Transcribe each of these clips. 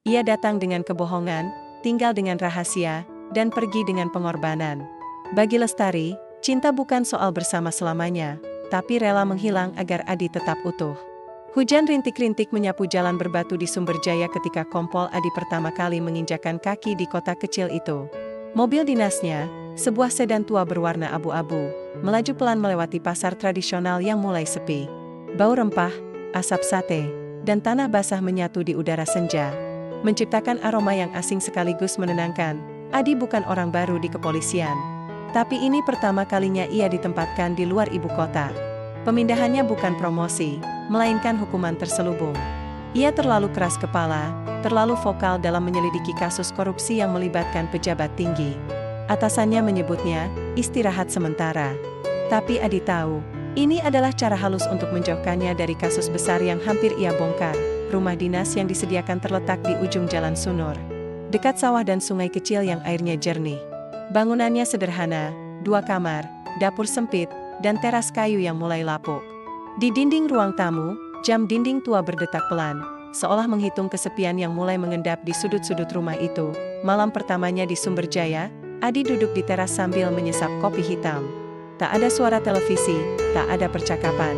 Ia datang dengan kebohongan, tinggal dengan rahasia, dan pergi dengan pengorbanan. Bagi Lestari, cinta bukan soal bersama selamanya, tapi rela menghilang agar Adi tetap utuh. Hujan rintik-rintik menyapu jalan berbatu di Sumberjaya ketika Kompol Adi pertama kali menginjakan kaki di kota kecil itu. Mobil dinasnya, sebuah sedan tua berwarna abu-abu, melaju pelan melewati pasar tradisional yang mulai sepi. Bau rempah, asap sate, dan tanah basah menyatu di udara senja, menciptakan aroma yang asing sekaligus menenangkan. Adi bukan orang baru di kepolisian. Tapi ini pertama kalinya ia ditempatkan di luar ibu kota. Pemindahannya bukan promosi, melainkan hukuman terselubung. Ia terlalu keras kepala, terlalu vokal dalam menyelidiki kasus korupsi yang melibatkan pejabat tinggi. Atasannya menyebutnya istirahat sementara. Tapi Adi tahu, ini adalah cara halus untuk menjauhkannya dari kasus besar yang hampir ia bongkar. Rumah dinas yang disediakan terletak di ujung Jalan Sunur, dekat sawah dan sungai kecil yang airnya jernih. Bangunannya sederhana, 2 kamar, dapur sempit, dan teras kayu yang mulai lapuk. Di dinding ruang tamu, jam dinding tua berdetak pelan, seolah menghitung kesepian yang mulai mengendap di sudut-sudut rumah itu. Malam pertamanya di Sumberjaya, Adi duduk di teras sambil menyesap kopi hitam. Tak ada suara televisi, tak ada percakapan.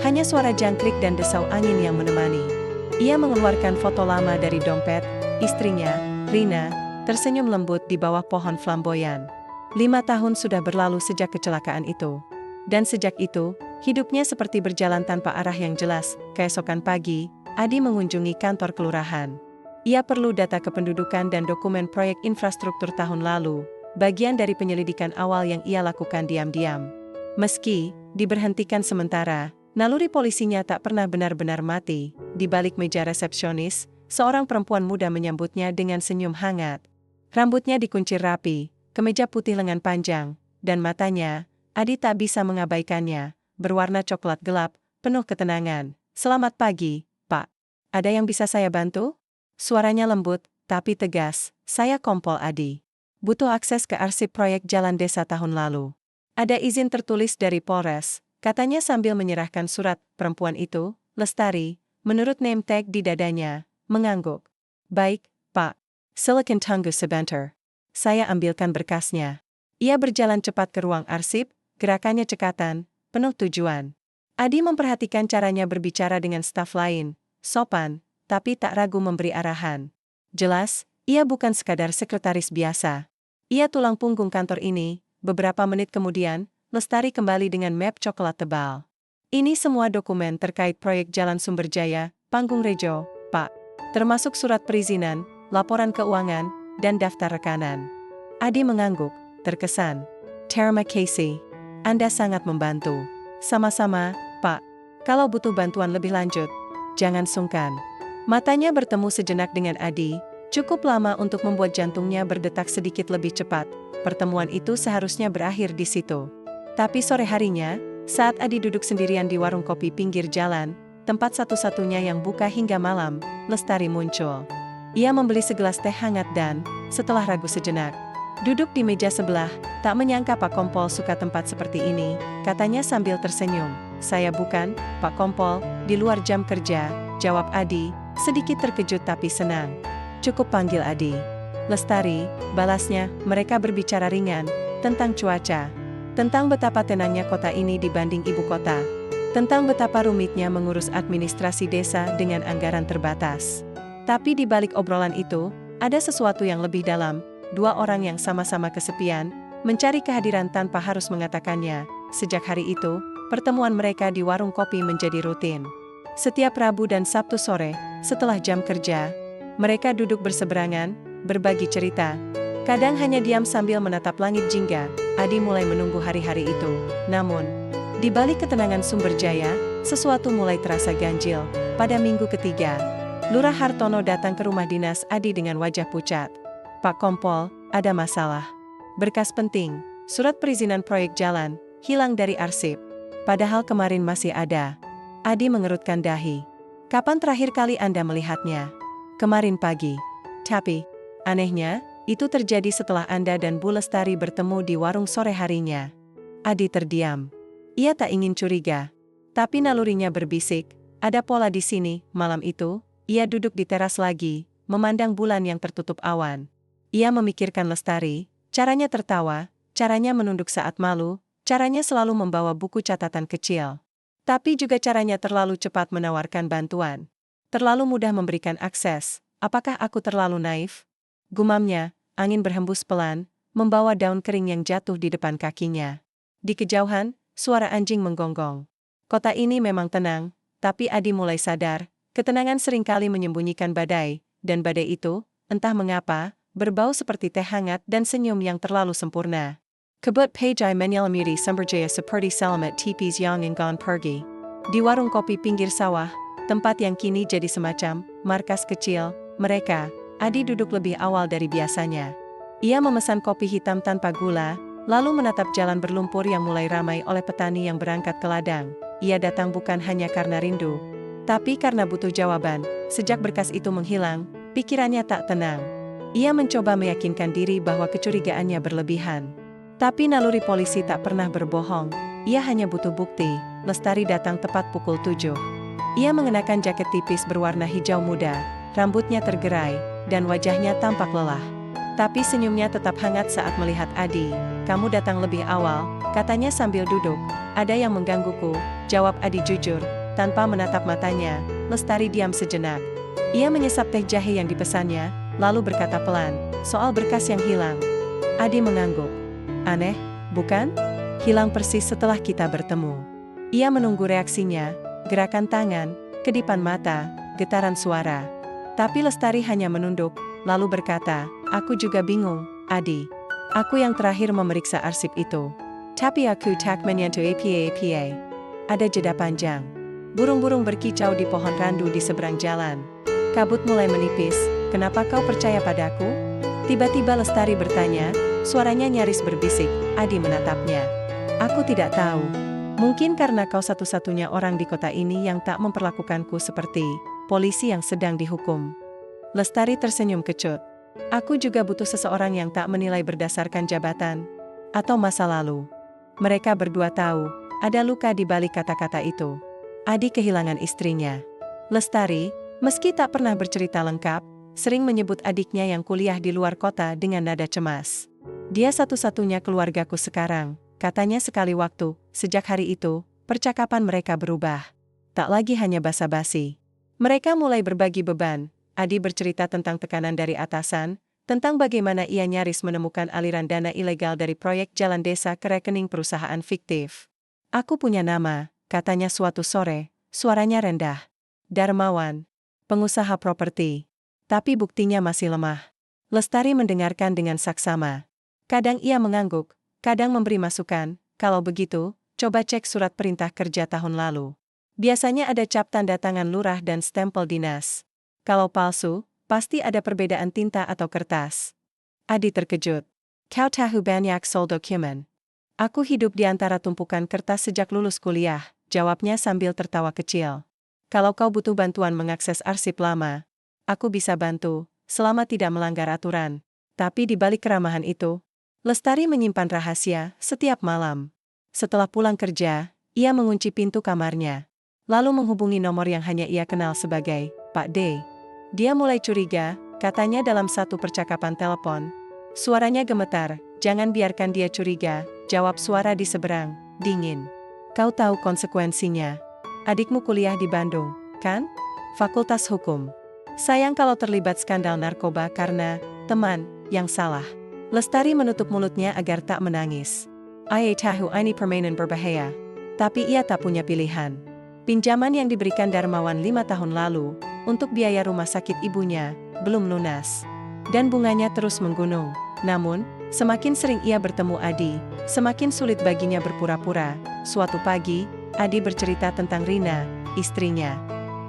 Hanya suara jangkrik dan desau angin yang menemani. Ia mengeluarkan foto lama dari dompet, istrinya, Rina, tersenyum lembut di bawah pohon flamboyan. 5 tahun sudah berlalu sejak kecelakaan itu. Dan sejak itu, hidupnya seperti berjalan tanpa arah yang jelas. Keesokan pagi, Adi mengunjungi kantor kelurahan. Ia perlu data kependudukan dan dokumen proyek infrastruktur tahun lalu, bagian dari penyelidikan awal yang ia lakukan diam-diam. Meski diberhentikan sementara, naluri polisinya tak pernah benar-benar mati. Di balik meja resepsionis, seorang perempuan muda menyambutnya dengan senyum hangat. Rambutnya dikuncir rapi, kemeja putih lengan panjang, dan matanya, Adi tak bisa mengabaikannya, berwarna coklat gelap, penuh ketenangan. "Selamat pagi, Pak. Ada yang bisa saya bantu?" Suaranya lembut, tapi tegas. "Saya Kompol Adi. Butuh akses ke arsip proyek jalan desa tahun lalu. Ada izin tertulis dari Polres," katanya sambil menyerahkan surat. Perempuan itu, Lestari, menurut name tag di dadanya, mengangguk. "Baik, Pak. Silakan tunggu sebentar. Saya ambilkan berkasnya." Ia berjalan cepat ke ruang arsip, gerakannya cekatan, penuh tujuan. Adi memperhatikan caranya berbicara dengan staf lain, sopan, tapi tak ragu memberi arahan. Jelas, ia bukan sekadar sekretaris biasa. Ia tulang punggung kantor ini. Beberapa menit kemudian, Lestari kembali dengan map coklat tebal. "Ini semua dokumen terkait proyek Jalan Sumberjaya, Panggung Rejo, Pak. Termasuk surat perizinan, laporan keuangan, dan daftar rekanan." Adi mengangguk, terkesan. "Terima kasih. Anda sangat membantu." "Sama-sama, Pak. Kalau butuh bantuan lebih lanjut, jangan sungkan." Matanya bertemu sejenak dengan Adi, cukup lama untuk membuat jantungnya berdetak sedikit lebih cepat. Pertemuan itu seharusnya berakhir di situ. Tapi sore harinya, saat Adi duduk sendirian di warung kopi pinggir jalan, tempat satu-satunya yang buka hingga malam, Lestari muncul. Ia membeli segelas teh hangat dan, setelah ragu sejenak, duduk di meja sebelah. "Tak menyangka Pak Kompol suka tempat seperti ini," katanya sambil tersenyum. "Saya bukan, Pak Kompol, di luar jam kerja," jawab Adi, sedikit terkejut tapi senang. "Cukup panggil Adi." "Lestari," balasnya. Mereka berbicara ringan, tentang cuaca, tentang betapa tenangnya kota ini dibanding ibu kota, tentang betapa rumitnya mengurus administrasi desa dengan anggaran terbatas. Tapi di balik obrolan itu, ada sesuatu yang lebih dalam. 2 orang yang sama-sama kesepian, mencari kehadiran tanpa harus mengatakannya. Sejak hari itu, pertemuan mereka di warung kopi menjadi rutin. Setiap Rabu dan Sabtu sore, setelah jam kerja, mereka duduk berseberangan, berbagi cerita. Kadang hanya diam sambil menatap langit jingga. Adi mulai menunggu hari-hari itu. Namun, di balik ketenangan Sumberjaya, sesuatu mulai terasa ganjil. Pada minggu ketiga, Lurah Hartono datang ke rumah dinas Adi dengan wajah pucat. "Pak Kompol, ada masalah. Berkas penting, surat perizinan proyek jalan, hilang dari arsip. Padahal kemarin masih ada." Adi mengerutkan dahi. "Kapan terakhir kali Anda melihatnya?" "Kemarin pagi. Tapi, anehnya, itu terjadi setelah Anda dan Bu Lestari bertemu di warung sore harinya." Adi terdiam. Ia tak ingin curiga. Tapi nalurinya berbisik, ada pola di sini. Malam itu, ia duduk di teras lagi, memandang bulan yang tertutup awan. Ia memikirkan Lestari, caranya tertawa, caranya menunduk saat malu, caranya selalu membawa buku catatan kecil. Tapi juga caranya terlalu cepat menawarkan bantuan. Terlalu mudah memberikan akses. Apakah aku terlalu naif? Gumamnya, angin berhembus pelan, membawa daun kering yang jatuh di depan kakinya. Di kejauhan, suara anjing menggonggong. Kota ini memang tenang, tapi Adi mulai sadar, ketenangan seringkali menyembunyikan badai, dan badai itu, entah mengapa, berbau seperti teh hangat dan senyum yang terlalu sempurna. Kabut pajai menyelamudi sumberjaya seperti selamat tipis yang enggan pergi. Di warung kopi pinggir sawah, tempat yang kini jadi semacam markas kecil, mereka, Adi duduk lebih awal dari biasanya. Ia memesan kopi hitam tanpa gula, lalu menatap jalan berlumpur yang mulai ramai oleh petani yang berangkat ke ladang. Ia datang bukan hanya karena rindu, tapi karena butuh jawaban. Sejak berkas itu menghilang, pikirannya tak tenang. Ia mencoba meyakinkan diri bahwa kecurigaannya berlebihan. Tapi naluri polisi tak pernah berbohong, ia hanya butuh bukti. Lestari datang tepat pukul 7. Ia mengenakan jaket tipis berwarna hijau muda, rambutnya tergerai, dan wajahnya tampak lelah. Tapi senyumnya tetap hangat saat melihat Adi. "Kamu datang lebih awal," katanya sambil duduk. "Ada yang menggangguku," jawab Adi jujur, tanpa menatap matanya. Lestari diam sejenak. Ia menyesap teh jahe yang dipesannya, lalu berkata pelan, "Soal berkas yang hilang." Adi mengangguk. "Aneh, bukan? Hilang persis setelah kita bertemu." Ia menunggu reaksinya, gerakan tangan, kedipan mata, getaran suara. Tapi Lestari hanya menunduk, lalu berkata, "Aku juga bingung, Adi. Aku yang terakhir memeriksa arsip itu. Tapi aku tak menyentuh apa-apa." Ada jeda panjang. Burung-burung berkicau di pohon randu di seberang jalan. Kabut mulai menipis. "Kenapa kau percaya padaku?" Tiba-tiba Lestari bertanya, suaranya nyaris berbisik. Adi menatapnya. "Aku tidak tahu. Mungkin karena kau satu-satunya orang di kota ini yang tak memperlakukanku seperti polisi yang sedang dihukum." Lestari tersenyum kecut. "Aku juga butuh seseorang yang tak menilai berdasarkan jabatan atau masa lalu." Mereka berdua tahu, ada luka di balik kata-kata itu. Adi kehilangan istrinya. Lestari, meski tak pernah bercerita lengkap, sering menyebut adiknya yang kuliah di luar kota dengan nada cemas. "Dia satu-satunya keluargaku sekarang," katanya sekali waktu. Sejak hari itu, percakapan mereka berubah. Tak lagi hanya basa-basi. Mereka mulai berbagi beban. Adi bercerita tentang tekanan dari atasan, tentang bagaimana ia nyaris menemukan aliran dana ilegal dari proyek jalan desa ke rekening perusahaan fiktif. "Aku punya nama," katanya suatu sore, suaranya rendah. "Darmawan, pengusaha properti." Tapi buktinya masih lemah. Lestari mendengarkan dengan saksama. Kadang ia mengangguk, kadang memberi masukan. "Kalau begitu, coba cek surat perintah kerja tahun lalu. Biasanya ada cap tanda tangan lurah dan stempel dinas. Kalau palsu, pasti ada perbedaan tinta atau kertas." Adi terkejut. "Kau tahu banyak soal dokumen?" "Aku hidup di antara tumpukan kertas sejak lulus kuliah," jawabnya sambil tertawa kecil. "Kalau kau butuh bantuan mengakses arsip lama, aku bisa bantu, selama tidak melanggar aturan." Tapi di balik keramahan itu, Lestari menyimpan rahasia setiap malam. Setelah pulang kerja, ia mengunci pintu kamarnya. Lalu menghubungi nomor yang hanya ia kenal sebagai Pak D. Dia mulai curiga, katanya dalam satu percakapan telepon. Suaranya gemetar. "Jangan biarkan dia curiga," jawab suara di seberang, dingin. "Kau tahu konsekuensinya. Adikmu kuliah di Bandung, kan? Fakultas Hukum. Sayang kalau terlibat skandal narkoba karena teman yang salah." Lestari menutup mulutnya agar tak menangis. "Ia tahu ini permainan berbahaya. Tapi ia tak punya pilihan." Pinjaman yang diberikan Darmawan 5 tahun lalu, untuk biaya rumah sakit ibunya, belum lunas. Dan bunganya terus menggunung. Namun, semakin sering ia bertemu Adi, semakin sulit baginya berpura-pura. Suatu pagi, Adi bercerita tentang Rina, istrinya.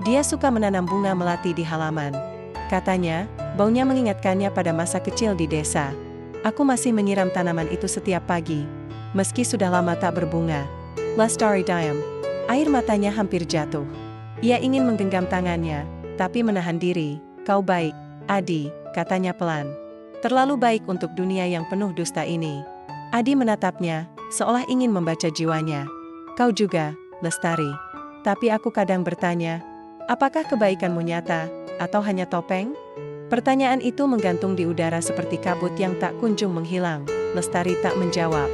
Dia suka menanam bunga melati di halaman. Katanya, baunya mengingatkannya pada masa kecil di desa. "Aku masih menyiram tanaman itu setiap pagi, meski sudah lama tak berbunga." Lestari diam. Air matanya hampir jatuh. Ia ingin menggenggam tangannya, tapi menahan diri. "Kau baik, Adi," katanya pelan. "Terlalu baik untuk dunia yang penuh dusta ini." Adi menatapnya, seolah ingin membaca jiwanya. "Kau juga, Lestari. Tapi aku kadang bertanya, apakah kebaikanmu nyata, atau hanya topeng?" Pertanyaan itu menggantung di udara seperti kabut yang tak kunjung menghilang. Lestari tak menjawab.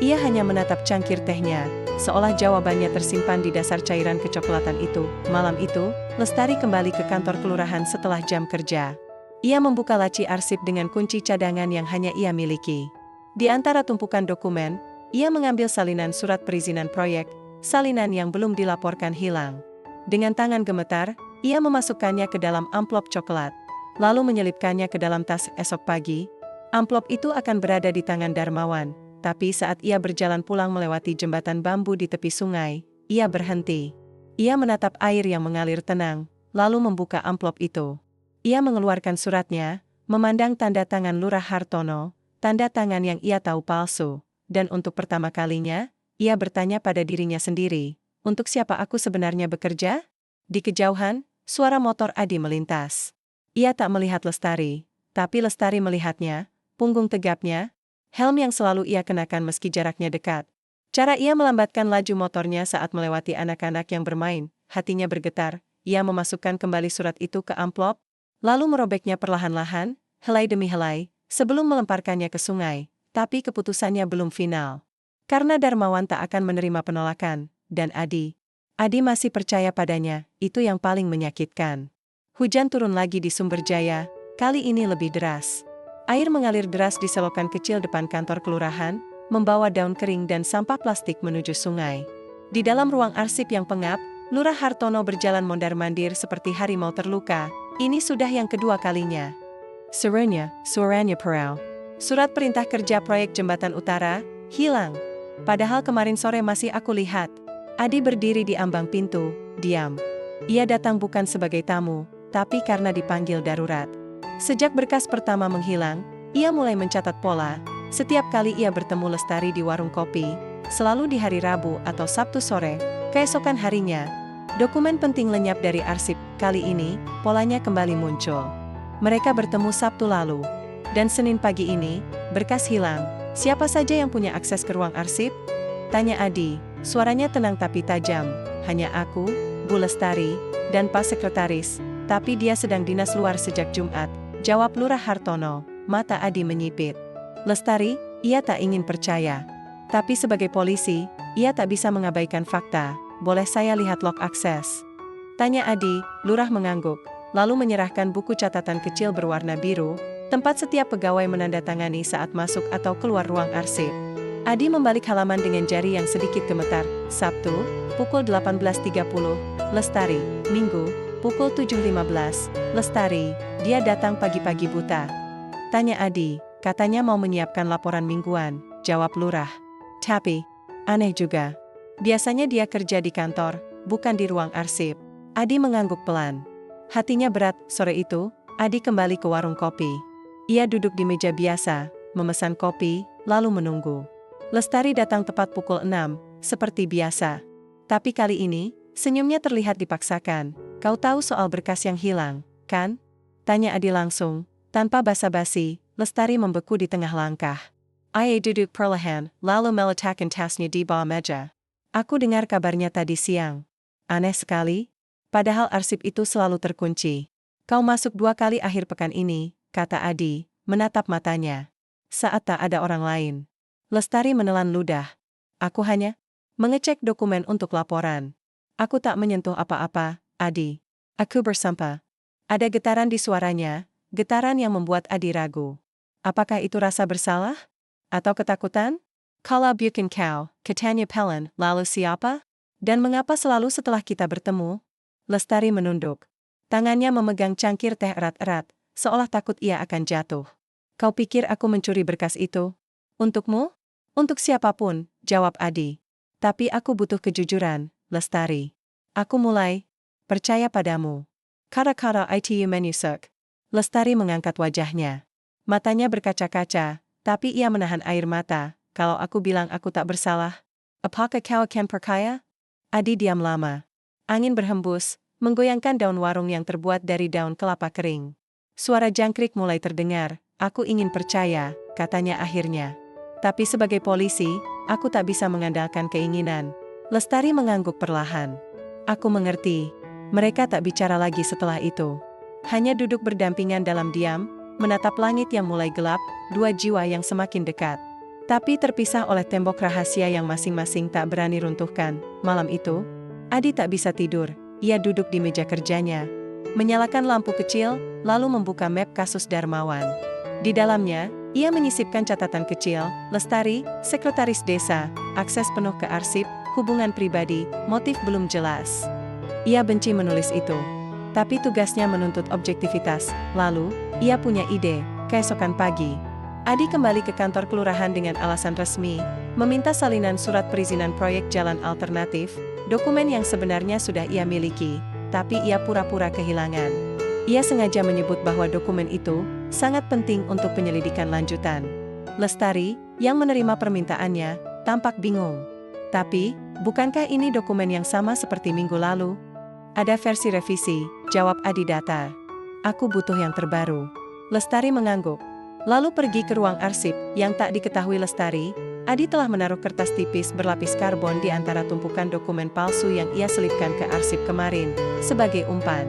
Ia hanya menatap cangkir tehnya, seolah jawabannya tersimpan di dasar cairan kecoklatan itu. Malam itu, Lestari kembali ke kantor kelurahan setelah jam kerja. Ia membuka laci arsip dengan kunci cadangan yang hanya ia miliki. Di antara tumpukan dokumen, ia mengambil salinan surat perizinan proyek, salinan yang belum dilaporkan hilang. Dengan tangan gemetar, ia memasukkannya ke dalam amplop coklat, lalu menyelipkannya ke dalam tas. Esok pagi, amplop itu akan berada di tangan Darmawan, tapi saat ia berjalan pulang melewati jembatan bambu di tepi sungai, ia berhenti. Ia menatap air yang mengalir tenang, lalu membuka amplop itu. Ia mengeluarkan suratnya, memandang tanda tangan Lurah Hartono, tanda tangan yang ia tahu palsu, dan untuk pertama kalinya, ia bertanya pada dirinya sendiri, untuk siapa aku sebenarnya bekerja? Di kejauhan, suara motor Adi melintas. Ia tak melihat Lestari, tapi Lestari melihatnya, punggung tegapnya, helm yang selalu ia kenakan meski jaraknya dekat. Cara ia melambatkan laju motornya saat melewati anak-anak yang bermain, hatinya bergetar. Ia memasukkan kembali surat itu ke amplop, lalu merobeknya perlahan-lahan, helai demi helai, sebelum melemparkannya ke sungai. Tapi keputusannya belum final. Karena Darmawan tak akan menerima penolakan, dan Adi masih percaya padanya, itu yang paling menyakitkan. Hujan turun lagi di Sumberjaya, kali ini lebih deras. Air mengalir deras di selokan kecil depan kantor kelurahan, membawa daun kering dan sampah plastik menuju sungai. Di dalam ruang arsip yang pengap, Lurah Hartono berjalan mondar-mandir seperti harimau terluka. Ini sudah yang kedua kalinya. Suaranya Perau. Surat perintah kerja proyek jembatan utara, hilang. Padahal kemarin sore masih aku lihat. Adi berdiri di ambang pintu, diam. Ia datang bukan sebagai tamu, tapi karena dipanggil darurat. Sejak berkas pertama menghilang, ia mulai mencatat pola. Setiap kali ia bertemu Lestari di warung kopi, selalu di hari Rabu atau Sabtu sore, keesokan harinya, dokumen penting lenyap dari arsip. Kali ini, polanya kembali muncul. Mereka bertemu Sabtu lalu. Dan Senin pagi ini, berkas hilang. Siapa saja yang punya akses ke ruang arsip? Tanya Adi, suaranya tenang tapi tajam. Hanya aku, Bu Lestari, dan Pak Sekretaris. Tapi dia sedang dinas luar sejak Jumat, jawab Lurah Hartono. Mata Adi menyipit. Lestari, ia tak ingin percaya. Tapi sebagai polisi, ia tak bisa mengabaikan fakta. Boleh saya lihat log akses? Tanya Adi. Lurah mengangguk, lalu menyerahkan buku catatan kecil berwarna biru, tempat setiap pegawai menandatangani saat masuk atau keluar ruang arsip. Adi membalik halaman dengan jari yang sedikit gemetar. Sabtu, pukul 18.30, Lestari. Minggu, pukul 7.15, Lestari. Dia datang pagi-pagi buta. Tanya Adi, katanya mau menyiapkan laporan mingguan, jawab Lurah. Tapi, aneh juga. Biasanya dia kerja di kantor, bukan di ruang arsip. Adi mengangguk pelan. Hatinya berat. Sore itu, Adi kembali ke warung kopi. Ia duduk di meja biasa, memesan kopi, lalu menunggu. Lestari datang tepat pukul 6, seperti biasa. Tapi kali ini, senyumnya terlihat dipaksakan. Kau tahu soal berkas yang hilang, kan? Tanya Adi langsung, tanpa basa-basi. Lestari membeku di tengah langkah. Ia duduk perlahan, lalu meletakkan tasnya di bawah meja. Aku dengar kabarnya tadi siang. Aneh sekali. Padahal arsip itu selalu terkunci. Kau masuk 2 kali akhir pekan ini, kata Adi, menatap matanya. Saat tak ada orang lain. Lestari menelan ludah. Aku hanya mengecek dokumen untuk laporan. Aku tak menyentuh apa-apa, Adi. Aku bersumpah. Ada getaran di suaranya, getaran yang membuat Adi ragu. Apakah itu rasa bersalah? Atau ketakutan? Kalau bukan kau, katanya Pelen, lalu siapa? Dan mengapa selalu setelah kita bertemu? Lestari menunduk. Tangannya memegang cangkir teh erat-erat, seolah takut ia akan jatuh. Kau pikir aku mencuri berkas itu? Untukmu? Untuk siapapun, jawab Adi. Tapi aku butuh kejujuran, Lestari. Aku mulai percaya padamu. Kata-kata itu menusuk. Lestari mengangkat wajahnya. Matanya berkaca-kaca, tapi ia menahan air mata. Kalau aku bilang aku tak bersalah, apakah kau akan percaya? Adi diam lama. Angin berhembus, menggoyangkan daun warung yang terbuat dari daun kelapa kering. Suara jangkrik mulai terdengar. Aku ingin percaya, katanya akhirnya. Tapi sebagai polisi, aku tak bisa mengandalkan keinginan. Lestari mengangguk perlahan. Aku mengerti. Mereka tak bicara lagi setelah itu. Hanya duduk berdampingan dalam diam, menatap langit yang mulai gelap, dua jiwa yang semakin dekat. Tapi terpisah oleh tembok rahasia yang masing-masing tak berani runtuhkan. Malam itu, Adi tak bisa tidur. Ia duduk di meja kerjanya, menyalakan lampu kecil, lalu membuka map kasus Darmawan. Di dalamnya, ia menyisipkan catatan kecil, Lestari, sekretaris desa, akses penuh ke arsip, hubungan pribadi, motif belum jelas. Ia benci menulis itu. Tapi tugasnya menuntut objektivitas. Lalu, ia punya ide. Keesokan pagi, Adi kembali ke kantor kelurahan dengan alasan resmi, meminta salinan surat perizinan proyek jalan alternatif, dokumen yang sebenarnya sudah ia miliki, tapi ia pura-pura kehilangan. Ia sengaja menyebut bahwa dokumen itu sangat penting untuk penyelidikan lanjutan. Lestari, yang menerima permintaannya, tampak bingung. Tapi, bukankah ini dokumen yang sama seperti minggu lalu? Ada versi revisi, jawab Adi datar. Aku butuh yang terbaru. Lestari mengangguk. Lalu pergi ke ruang arsip, yang tak diketahui Lestari, Adi telah menaruh kertas tipis berlapis karbon di antara tumpukan dokumen palsu yang ia selipkan ke arsip kemarin, sebagai umpan.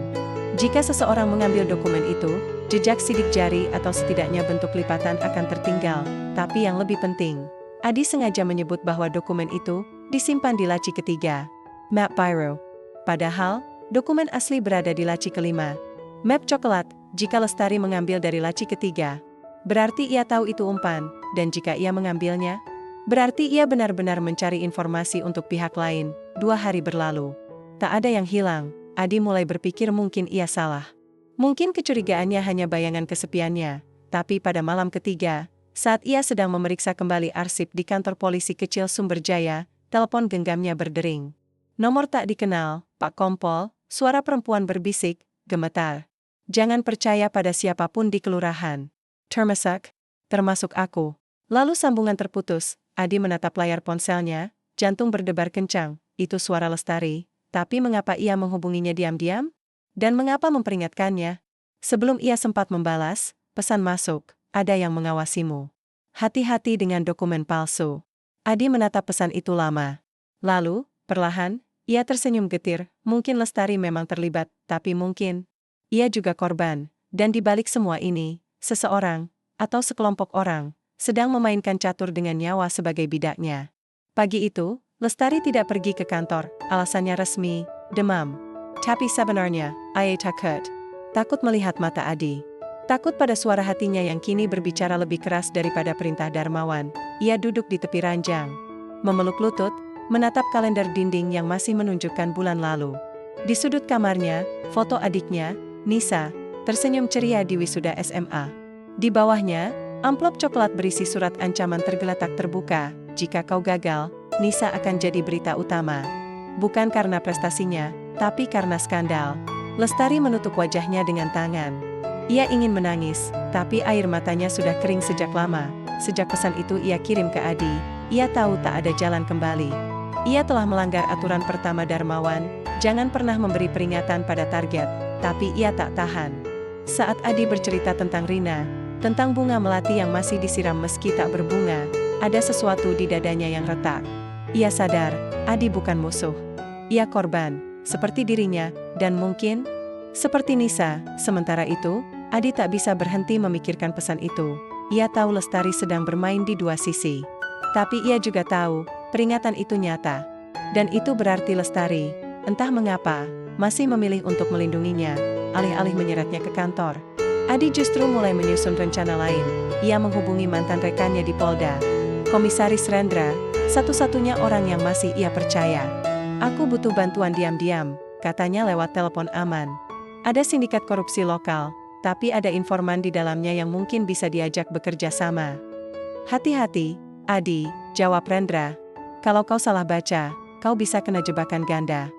Jika seseorang mengambil dokumen itu, jejak sidik jari atau setidaknya bentuk lipatan akan tertinggal, tapi yang lebih penting, Adi sengaja menyebut bahwa dokumen itu disimpan di laci ketiga, map Biro. Padahal, dokumen asli berada di laci kelima, map coklat. Jika Lestari mengambil dari laci ketiga, berarti ia tahu itu umpan, dan jika ia mengambilnya, berarti ia benar-benar mencari informasi untuk pihak lain. 2 hari berlalu. Tak ada yang hilang. Adi mulai berpikir mungkin ia salah. Mungkin kecurigaannya hanya bayangan kesepiannya. Tapi pada malam ketiga, saat ia sedang memeriksa kembali arsip di kantor polisi kecil Sumberjaya, telepon genggamnya berdering. Nomor tak dikenal, Pak Kompol, suara perempuan berbisik, gemetar. Jangan percaya pada siapapun di kelurahan. Termasuk aku. Lalu sambungan terputus. Adi menatap layar ponselnya, jantung berdebar kencang. Itu suara Lestari. Tapi mengapa ia menghubunginya diam-diam? Dan mengapa memperingatkannya? Sebelum ia sempat membalas, pesan masuk, ada yang mengawasimu. Hati-hati dengan dokumen palsu. Adi menatap pesan itu lama. Lalu, perlahan, ia tersenyum getir. Mungkin Lestari memang terlibat, tapi mungkin ia juga korban. Dan di balik semua ini, seseorang, atau sekelompok orang, sedang memainkan catur dengan nyawa sebagai bidaknya. Pagi itu, Lestari tidak pergi ke kantor, alasannya resmi, demam. Tapi sebenarnya, ia takut. Takut melihat mata Adi. Takut pada suara hatinya yang kini berbicara lebih keras daripada perintah Darmawan. Ia duduk di tepi ranjang, memeluk lutut, menatap kalender dinding yang masih menunjukkan bulan lalu. Di sudut kamarnya, foto adiknya, Nisa, tersenyum ceria di wisuda SMA. Di bawahnya, amplop coklat berisi surat ancaman tergeletak terbuka. Jika kau gagal, Nisa akan jadi berita utama. Bukan karena prestasinya, tapi karena skandal. Lestari menutup wajahnya dengan tangan. Ia ingin menangis, tapi air matanya sudah kering sejak lama. Sejak pesan itu ia kirim ke Adi, ia tahu tak ada jalan kembali. Ia telah melanggar aturan pertama Darmawan, jangan pernah memberi peringatan pada target, tapi ia tak tahan. Saat Adi bercerita tentang Rina, tentang bunga melati yang masih disiram meski tak berbunga, ada sesuatu di dadanya yang retak. Ia sadar, Adi bukan musuh. Ia korban, seperti dirinya, dan mungkin seperti Nisa. Sementara itu, Adi tak bisa berhenti memikirkan pesan itu. Ia tahu Lestari sedang bermain di dua sisi. Tapi ia juga tahu, peringatan itu nyata. Dan itu berarti Lestari, entah mengapa, masih memilih untuk melindunginya, alih-alih menyeretnya ke kantor. Adi justru mulai menyusun rencana lain. Ia menghubungi mantan rekannya di Polda, Komisaris Rendra, satu-satunya orang yang masih ia percaya. Aku butuh bantuan diam-diam, katanya lewat telepon aman. Ada sindikat korupsi lokal, tapi ada informan di dalamnya yang mungkin bisa diajak bekerja sama. Hati-hati, Adi, jawab Rendra. Kalau kau salah baca, kau bisa kena jebakan ganda.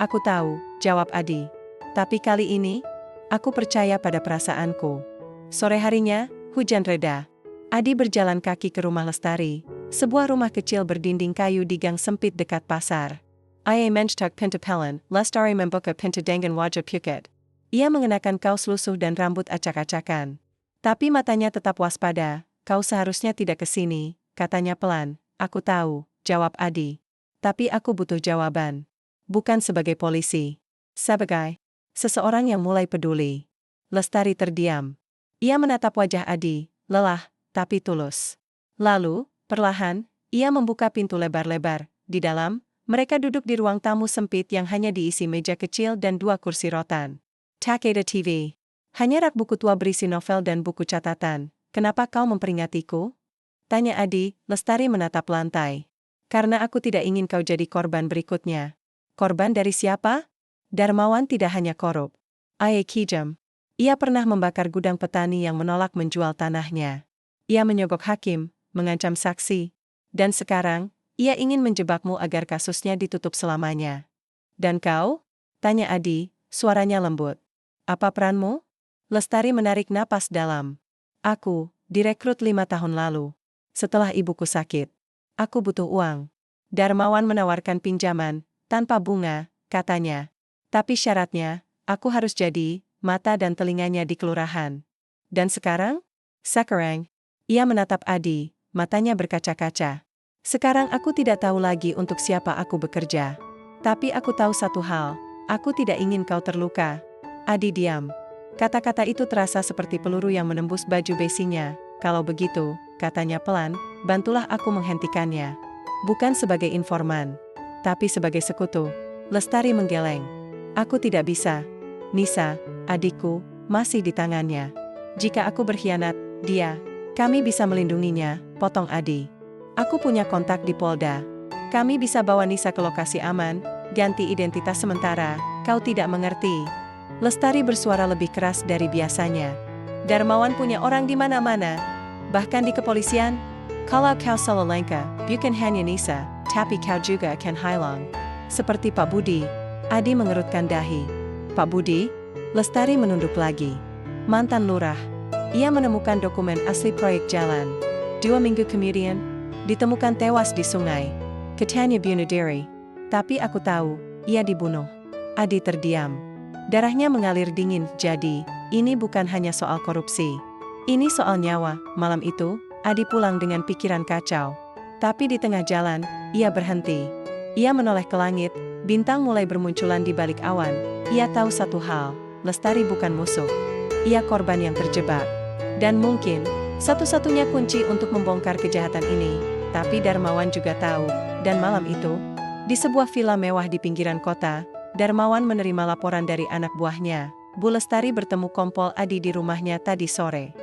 Aku tahu, jawab Adi. Tapi kali ini, aku percaya pada perasaanku. Sore harinya, hujan reda. Adi berjalan kaki ke rumah Lestari, sebuah rumah kecil berdinding kayu di gang sempit dekat pasar. Ia mencetak pintu pelan, Lestari membuka pintu dengan wajah pucat. Ia mengenakan kaos lusuh dan rambut acak-acakan. Tapi matanya tetap waspada. Kau seharusnya tidak ke sini, katanya pelan. Aku tahu, jawab Adi. Tapi aku butuh jawaban. Bukan sebagai polisi. Sebagai seseorang yang mulai peduli. Lestari terdiam. Ia menatap wajah Adi, lelah, tapi tulus. Lalu, perlahan, ia membuka pintu lebar-lebar. Di dalam, mereka duduk di ruang tamu sempit yang hanya diisi meja kecil dan 2 kursi rotan. Takeda TV. Hanya rak buku tua berisi novel dan buku catatan. Kenapa kau memperingatiku? Tanya Adi. Lestari menatap lantai. Karena aku tidak ingin kau jadi korban berikutnya. Korban dari siapa? Darmawan tidak hanya korup. Aye Kijam. Ia pernah membakar gudang petani yang menolak menjual tanahnya. Ia menyogok hakim, mengancam saksi. Dan sekarang, ia ingin menjebakmu agar kasusnya ditutup selamanya. Dan kau? Tanya Adi, suaranya lembut. Apa peranmu? Lestari menarik napas dalam. Aku, direkrut 5 tahun lalu. Setelah ibuku sakit. Aku butuh uang. Darmawan menawarkan pinjaman, tanpa bunga, katanya. Tapi syaratnya, aku harus jadi mata dan telinganya di kelurahan. Dan sekarang? Sekarang, ia menatap Adi, matanya berkaca-kaca. Sekarang aku tidak tahu lagi untuk siapa aku bekerja. Tapi aku tahu satu hal, aku tidak ingin kau terluka. Adi diam. Kata-kata itu terasa seperti peluru yang menembus baju besinya. Kalau begitu, katanya pelan, bantulah aku menghentikannya. Bukan sebagai informan, tapi sebagai sekutu. Lestari menggeleng. Aku tidak bisa. Nisa, adikku, masih di tangannya. Jika aku berkhianat, kami bisa melindunginya, potong Adi. Aku punya kontak di Polda. Kami bisa bawa Nisa ke lokasi aman, ganti identitas sementara, kau tidak mengerti. Lestari bersuara lebih keras dari biasanya. Darmawan punya orang di mana-mana, bahkan di kepolisian. Kalau kau salah langkah, bukan hanya Nisa, tapi kau juga akan hilang. Seperti Pak Budi. Adi mengerutkan dahi. Pak Budi? Lestari menunduk lagi. Mantan lurah. Ia menemukan dokumen asli proyek jalan. 2 minggu kemudian, ditemukan tewas di sungai. Katanya bunuh diri. Tapi aku tahu, ia dibunuh. Adi terdiam. Darahnya mengalir dingin. Jadi, ini bukan hanya soal korupsi. Ini soal nyawa. Malam itu, Adi pulang dengan pikiran kacau. Tapi di tengah jalan, ia berhenti. Ia menoleh ke langit, bintang mulai bermunculan di balik awan. Ia tahu satu hal, Lestari bukan musuh. Ia korban yang terjebak. Dan mungkin, satu-satunya kunci untuk membongkar kejahatan ini, tapi Darmawan juga tahu, dan malam itu, di sebuah villa mewah di pinggiran kota, Darmawan menerima laporan dari anak buahnya. Bu Lestari bertemu Kompol Adi di rumahnya tadi sore.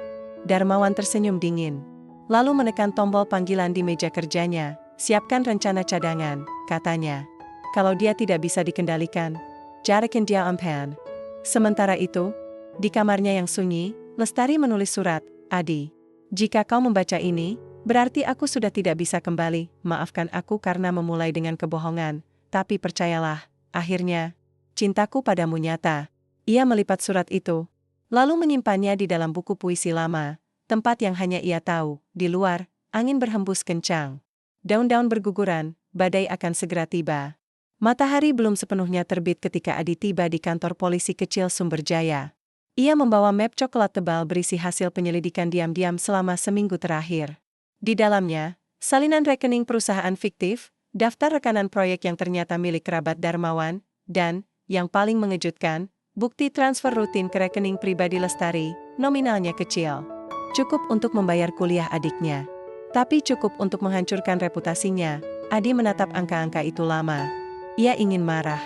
Darmawan tersenyum dingin. Lalu menekan tombol panggilan di meja kerjanya. Siapkan rencana cadangan, katanya. Kalau dia tidak bisa dikendalikan, carikan dia umpan. Sementara itu, di kamarnya yang sunyi, Lestari menulis surat. Adi, jika kau membaca ini, berarti aku sudah tidak bisa kembali. Maafkan aku karena memulai dengan kebohongan, tapi percayalah, akhirnya, cintaku padamu nyata. Ia melipat surat itu, lalu menyimpannya di dalam buku puisi lama, tempat yang hanya ia tahu. Di luar, angin berhembus kencang. Daun-daun berguguran, badai akan segera tiba. Matahari belum sepenuhnya terbit ketika Adi tiba di kantor polisi kecil Sumberjaya. Ia membawa map coklat tebal berisi hasil penyelidikan diam-diam selama seminggu terakhir. Di dalamnya, salinan rekening perusahaan fiktif, daftar rekanan proyek yang ternyata milik kerabat Darmawan, dan, yang paling mengejutkan, bukti transfer rutin ke rekening pribadi Lestari, nominalnya kecil. Cukup untuk membayar kuliah adiknya. Tapi cukup untuk menghancurkan reputasinya. Adi menatap angka-angka itu lama. Ia ingin marah.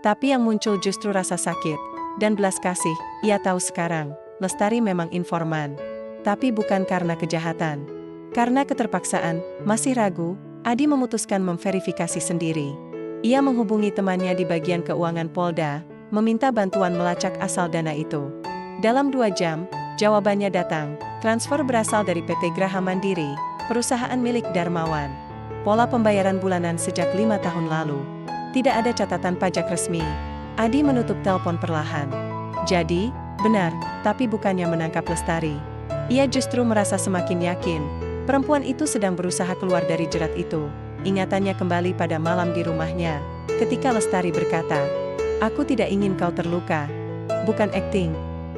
Tapi yang muncul justru rasa sakit. Dan belas kasih. Ia tahu sekarang, Lestari memang informan. Tapi bukan karena kejahatan. Karena keterpaksaan, masih ragu, Adi memutuskan memverifikasi sendiri. Ia menghubungi temannya di bagian keuangan Polda, meminta bantuan melacak asal dana itu. Dalam 2 jam, jawabannya datang. Transfer berasal dari PT Graha Mandiri, perusahaan milik Darmawan. Pola pembayaran bulanan sejak 5 tahun lalu. Tidak ada catatan pajak resmi. Adi menutup telepon perlahan. Jadi, benar, tapi bukannya menangkap Lestari. Ia justru merasa semakin yakin. Perempuan itu sedang berusaha keluar dari jerat itu. Ingatannya kembali pada malam di rumahnya, ketika Lestari berkata, "Aku tidak ingin kau terluka." Bukan akting.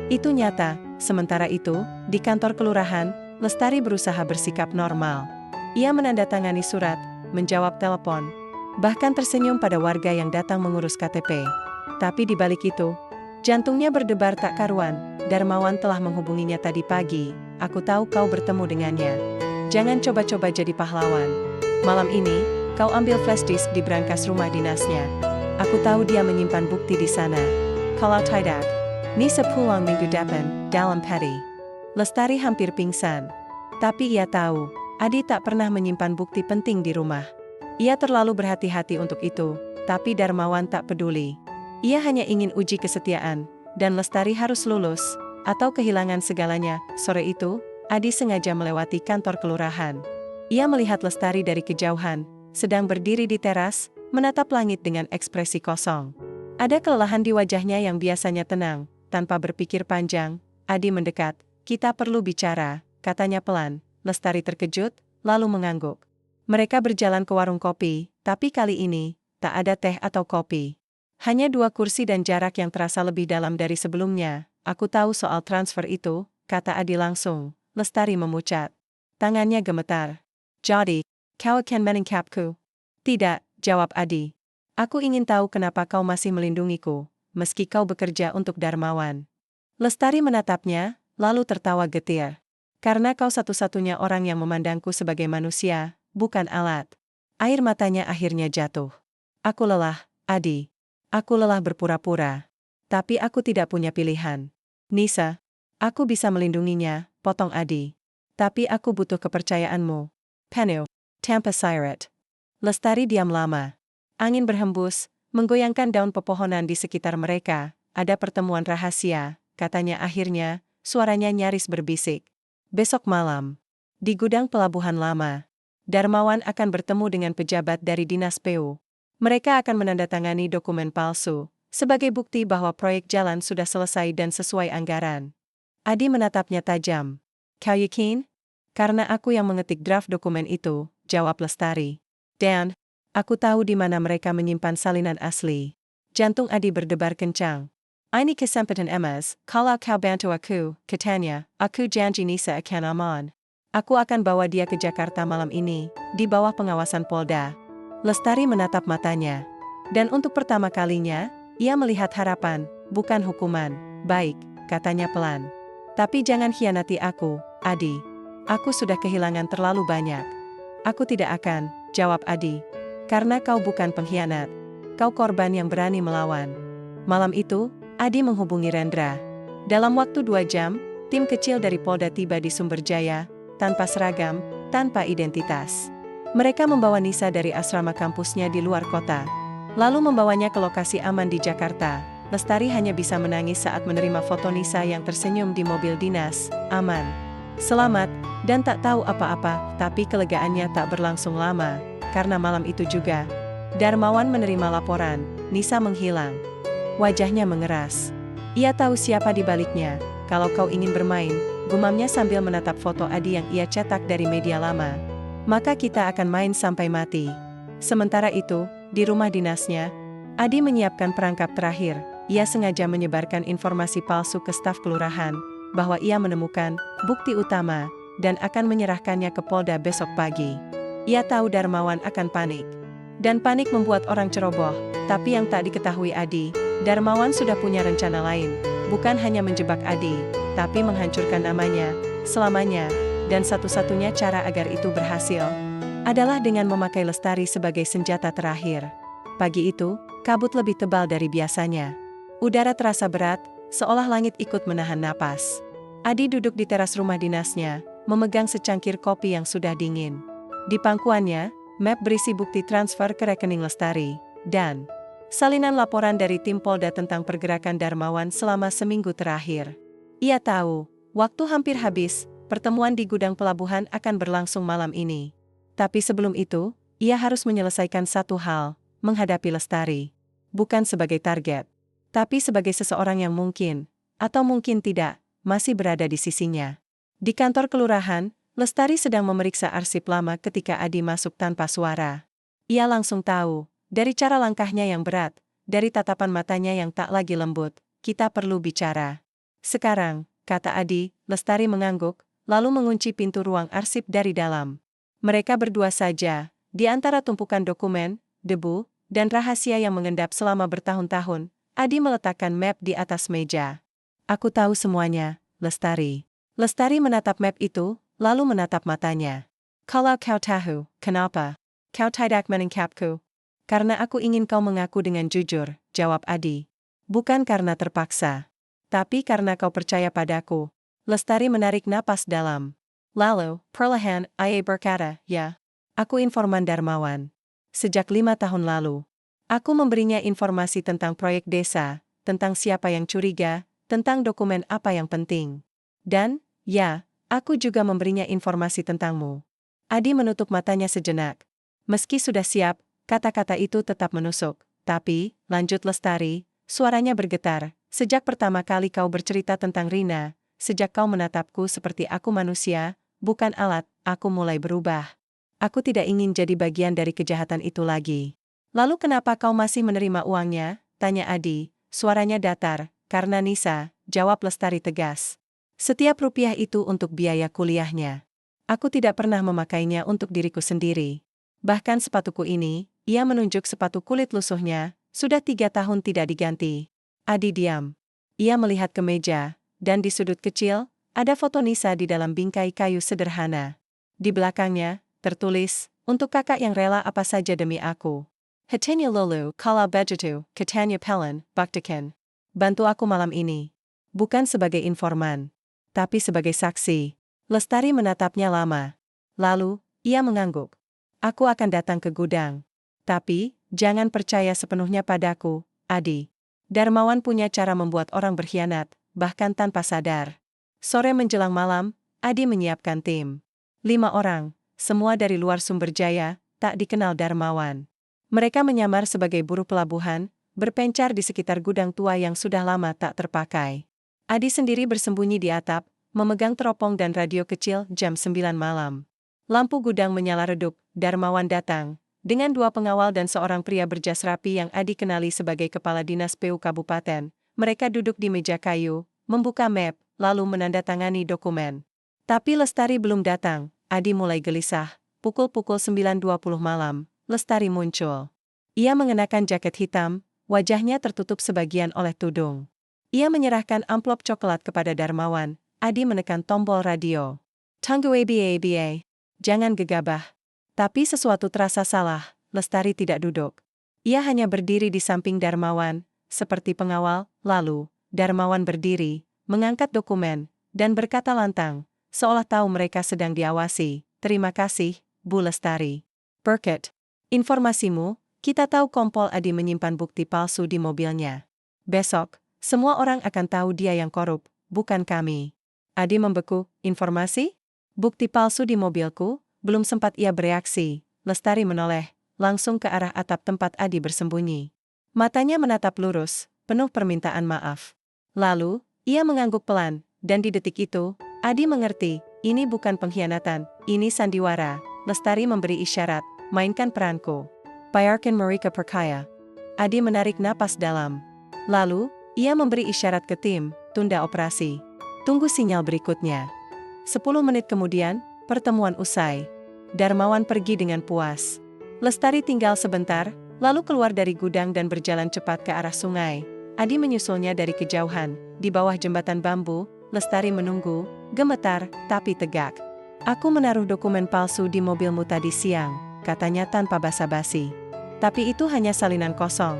Itu nyata. Sementara itu, di kantor kelurahan, Lestari berusaha bersikap normal. Ia menandatangani surat, menjawab telepon, bahkan tersenyum pada warga yang datang mengurus KTP. Tapi di balik itu, Jantungnya berdebar tak karuan. Darmawan telah menghubunginya tadi pagi. Aku tahu kau bertemu dengannya. Jangan coba-coba jadi pahlawan. Malam ini, kau ambil flash disk di brankas rumah dinasnya. Aku tahu dia menyimpan bukti di sana. Kalau tidak, Nisa pulang minggu depan, dalam Patty. Lestari hampir pingsan. Tapi ia tahu, Adi tak pernah menyimpan bukti penting di rumah. Ia terlalu berhati-hati untuk itu, tapi Darmawan tak peduli. Ia hanya ingin uji kesetiaan, dan Lestari harus lulus, atau kehilangan segalanya. Sore itu, Adi sengaja melewati kantor kelurahan. Ia melihat Lestari dari kejauhan, sedang berdiri di teras, menatap langit dengan ekspresi kosong. Ada kelelahan di wajahnya yang biasanya tenang. Tanpa berpikir panjang, Adi mendekat. Kita perlu bicara, katanya pelan. Lestari terkejut, lalu mengangguk. Mereka berjalan ke warung kopi, tapi kali ini, tak ada teh atau kopi. Hanya 2 kursi dan jarak yang terasa lebih dalam dari sebelumnya. Aku tahu soal transfer itu, kata Adi langsung. Lestari memucat. Tangannya gemetar. Jadi, kau akan menangkapku? Tidak, jawab Adi. Aku ingin tahu kenapa kau masih melindungiku, meski kau bekerja untuk Darmawan. Lestari menatapnya, lalu tertawa getir. Karena kau satu-satunya orang yang memandangku sebagai manusia, bukan alat. Air matanya akhirnya jatuh. Aku lelah, Adi. Aku lelah berpura-pura. Tapi aku tidak punya pilihan. Nisa, aku bisa melindunginya, potong Adi. Tapi aku butuh kepercayaanmu. Penuh, tanpa syarat. Lestari diam lama. Angin berhembus, menggoyangkan daun pepohonan di sekitar mereka. Ada pertemuan rahasia, katanya akhirnya, suaranya nyaris berbisik. Besok malam, di gudang pelabuhan lama, Darmawan akan bertemu dengan pejabat dari Dinas PU. Mereka akan menandatangani dokumen palsu, sebagai bukti bahwa proyek jalan sudah selesai dan sesuai anggaran. Adi menatapnya tajam. Kau yakin? Karena aku yang mengetik draft dokumen itu, jawab Lestari. Dan, aku tahu di mana mereka menyimpan salinan asli. Jantung Adi berdebar kencang. Ini kesempatan emas, kalau kau bantu aku, katanya, aku janji Nisa akan aman. Aku akan bawa dia ke Jakarta malam ini, di bawah pengawasan Polda. Lestari menatap matanya. Dan untuk pertama kalinya, ia melihat harapan, bukan hukuman. Baik, katanya pelan. Tapi jangan khianati aku, Adi. Aku sudah kehilangan terlalu banyak. Aku tidak akan, jawab Adi. Karena kau bukan pengkhianat. Kau korban yang berani melawan. Malam itu, Adi menghubungi Rendra. Dalam waktu 2 jam, tim kecil dari Polda tiba di Sumberjaya, tanpa seragam, tanpa identitas. Mereka membawa Nisa dari asrama kampusnya di luar kota, lalu membawanya ke lokasi aman di Jakarta. Lestari hanya bisa menangis saat menerima foto Nisa yang tersenyum di mobil dinas, aman, selamat, dan tak tahu apa-apa. Tapi kelegaannya tak berlangsung lama, karena malam itu juga, Darmawan menerima laporan, Nisa menghilang. Wajahnya mengeras. Ia tahu siapa di baliknya. Kalau kau ingin bermain, gumamnya sambil menatap foto Adi yang ia cetak dari media lama, maka kita akan main sampai mati. Sementara itu, di rumah dinasnya, Adi menyiapkan perangkap terakhir. Ia sengaja menyebarkan informasi palsu ke staf kelurahan, bahwa ia menemukan bukti utama, dan akan menyerahkannya ke Polda besok pagi. Ia tahu Darmawan akan panik. Dan panik membuat orang ceroboh, tapi yang tak diketahui Adi, Darmawan sudah punya rencana lain, bukan hanya menjebak Adi, tapi menghancurkan namanya, selamanya. Dan satu-satunya cara agar itu berhasil adalah dengan memakai Lestari sebagai senjata terakhir. Pagi itu, kabut lebih tebal dari biasanya. Udara terasa berat, seolah langit ikut menahan napas. Adi duduk di teras rumah dinasnya, memegang secangkir kopi yang sudah dingin. Di pangkuannya, map berisi bukti transfer ke rekening Lestari, dan salinan laporan dari tim Polda tentang pergerakan Darmawan selama seminggu terakhir. Ia tahu, waktu hampir habis. Pertemuan di gudang pelabuhan akan berlangsung malam ini. Tapi sebelum itu, ia harus menyelesaikan satu hal, menghadapi Lestari. Bukan sebagai target, tapi sebagai seseorang yang mungkin, atau mungkin tidak, masih berada di sisinya. Di kantor kelurahan, Lestari sedang memeriksa arsip lama ketika Adi masuk tanpa suara. Ia langsung tahu, dari cara langkahnya yang berat, dari tatapan matanya yang tak lagi lembut, kita perlu bicara. Sekarang, kata Adi. Lestari mengangguk, lalu mengunci pintu ruang arsip dari dalam. Mereka berdua saja, di antara tumpukan dokumen, debu, dan rahasia yang mengendap selama bertahun-tahun. Adi meletakkan map di atas meja. Aku tahu semuanya, Lestari. Lestari menatap map itu, lalu menatap matanya. Kalau kau tahu, kenapa? Kau tidak menangkapku. Karena aku ingin kau mengaku dengan jujur, jawab Adi. Bukan karena terpaksa. Tapi karena kau percaya padaku. Lestari menarik napas dalam. Lalu, perlahan, ia berkata, ya. Aku informan Darmawan. Sejak 5 tahun lalu. Aku memberinya informasi tentang proyek desa, tentang siapa yang curiga, tentang dokumen apa yang penting. Dan, ya, aku juga memberinya informasi tentangmu. Adi menutup matanya sejenak. Meski sudah siap, kata-kata itu tetap menusuk. Tapi, lanjut Lestari, suaranya bergetar. Sejak pertama kali kau bercerita tentang Rina, sejak kau menatapku seperti aku manusia, bukan alat, aku mulai berubah. Aku tidak ingin jadi bagian dari kejahatan itu lagi. Lalu kenapa kau masih menerima uangnya? Tanya Adi, suaranya datar. Karena Nisa, jawab Lestari tegas. Setiap rupiah itu untuk biaya kuliahnya. Aku tidak pernah memakainya untuk diriku sendiri. Bahkan sepatuku ini, ia menunjuk sepatu kulit lusuhnya, sudah 3 tahun tidak diganti. Adi diam. Ia melihat ke meja, dan di sudut kecil, ada foto Nisa di dalam bingkai kayu sederhana. Di belakangnya, tertulis, untuk kakak yang rela apa saja demi aku. Hatanya lolu, kalau begitu, katanya Pelin, buktikan. Bantu aku malam ini. Bukan sebagai informan, tapi sebagai saksi. Lestari menatapnya lama. Lalu, ia mengangguk. Aku akan datang ke gudang. Tapi, jangan percaya sepenuhnya padaku, Adi. Darmawan punya cara membuat orang berkhianat, bahkan tanpa sadar. Sore menjelang malam, Adi menyiapkan tim. 5 orang, semua dari luar Sumberjaya, tak dikenal Darmawan. Mereka menyamar sebagai buruh pelabuhan, berpencar di sekitar gudang tua yang sudah lama tak terpakai. Adi sendiri bersembunyi di atap, memegang teropong dan radio kecil jam 9 malam. Lampu gudang menyala redup, Darmawan datang, dengan 2 pengawal dan seorang pria berjas rapi yang Adi kenali sebagai kepala dinas PU Kabupaten. Mereka duduk di meja kayu, membuka map, lalu menandatangani dokumen. Tapi Lestari belum datang. Adi mulai gelisah. Pukul 9.20 malam. Lestari muncul. Ia mengenakan jaket hitam, wajahnya tertutup sebagian oleh tudung. Ia menyerahkan amplop coklat kepada Darmawan. Adi menekan tombol radio. Tunggu aba. Jangan gegabah. Tapi sesuatu terasa salah, Lestari tidak duduk. Ia hanya berdiri di samping Darmawan, seperti pengawal. Lalu, Darmawan berdiri, mengangkat dokumen, dan berkata lantang, seolah tahu mereka sedang diawasi. Terima kasih, Bu Lestari. Burkett. Informasimu, kita tahu Kompol Adi menyimpan bukti palsu di mobilnya. Besok, semua orang akan tahu dia yang korup, bukan kami. Adi membeku, informasi? Bukti palsu di mobilku? Belum sempat ia bereaksi, Lestari menoleh, langsung ke arah atap tempat Adi bersembunyi. Matanya menatap lurus, penuh permintaan maaf. Lalu, ia mengangguk pelan, dan di detik itu, Adi mengerti, ini bukan pengkhianatan, ini sandiwara. Lestari memberi isyarat, mainkan peranku. Bayarkan mereka perkaya. Adi menarik napas dalam. Lalu, ia memberi isyarat ke tim, tunda operasi. Tunggu sinyal berikutnya. 10 menit kemudian, pertemuan usai. Darmawan pergi dengan puas. Lestari tinggal sebentar, lalu keluar dari gudang dan berjalan cepat ke arah sungai. Adi menyusulnya dari kejauhan. Di bawah jembatan bambu, Lestari menunggu, gemetar, tapi tegak. Aku menaruh dokumen palsu di mobilmu tadi siang, katanya tanpa basa-basi. Tapi itu hanya salinan kosong.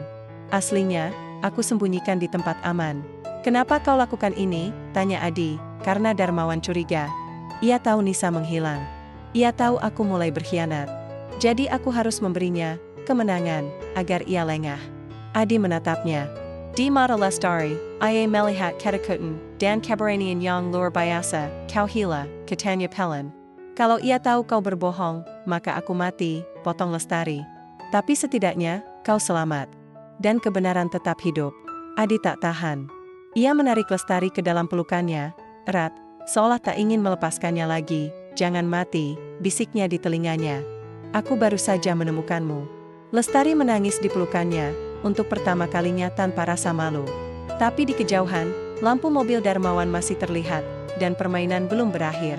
Aslinya, aku sembunyikan di tempat aman. Kenapa kau lakukan ini? Tanya Adi, karena Darmawan curiga. Ia tahu Nisa menghilang. Ia tahu aku mulai berkhianat. Jadi aku harus memberinya kemenangan, agar ia lengah. Adi menatapnya. Di mata Lestari, ia melihat ketakutan, dan keberanian yang luar biasa. Kau hila, katanya Pelin. Kalau ia tahu kau berbohong, maka aku mati, potong Lestari. Tapi setidaknya, kau selamat. Dan kebenaran tetap hidup. Adi tak tahan. Ia menarik Lestari ke dalam pelukannya, erat, seolah tak ingin melepaskannya lagi. Jangan mati, bisiknya di telinganya. Aku baru saja menemukanmu. Lestari menangis di pelukannya, untuk pertama kalinya tanpa rasa malu. Tapi di kejauhan, lampu mobil Darmawan masih terlihat, dan permainan belum berakhir.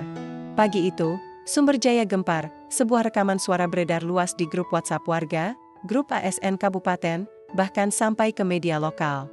Pagi itu, Sumberjaya gempar, sebuah rekaman suara beredar luas di grup WhatsApp warga, grup ASN Kabupaten, bahkan sampai ke media lokal.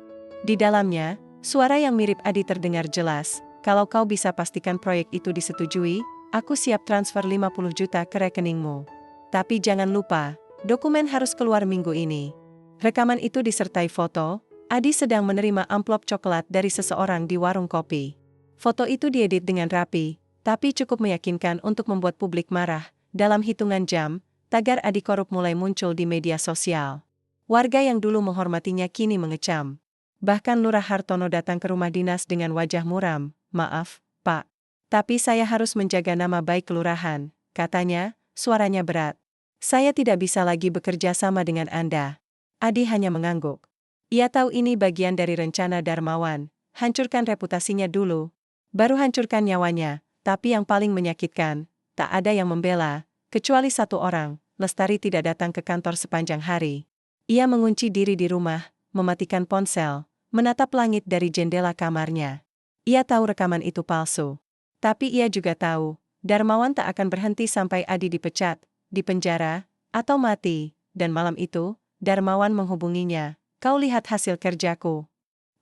Di dalamnya, suara yang mirip Adi terdengar jelas. Kalau kau bisa pastikan proyek itu disetujui, aku siap transfer 50 juta ke rekeningmu. Tapi jangan lupa, dokumen harus keluar minggu ini. Rekaman itu disertai foto, Adi sedang menerima amplop coklat dari seseorang di warung kopi. Foto itu diedit dengan rapi, tapi cukup meyakinkan untuk membuat publik marah. Dalam hitungan jam, tagar Adi korup mulai muncul di media sosial. Warga yang dulu menghormatinya kini mengecam. Bahkan Lurah Hartono datang ke rumah dinas dengan wajah muram. "Maaf, Pak. Tapi saya harus menjaga nama baik kelurahan," katanya, suaranya berat. "Saya tidak bisa lagi bekerja sama dengan Anda." Adi hanya mengangguk. Ia tahu ini bagian dari rencana Darmawan. Hancurkan reputasinya dulu. Baru hancurkan nyawanya, tapi yang paling menyakitkan, tak ada yang membela, kecuali satu orang. Lestari tidak datang ke kantor sepanjang hari. Ia mengunci diri di rumah, mematikan ponsel, menatap langit dari jendela kamarnya. Ia tahu rekaman itu palsu. Tapi ia juga tahu, Darmawan tak akan berhenti sampai Adi dipecat, dipenjara, atau mati. Dan malam itu, Darmawan menghubunginya. "Kau lihat hasil kerjaku?"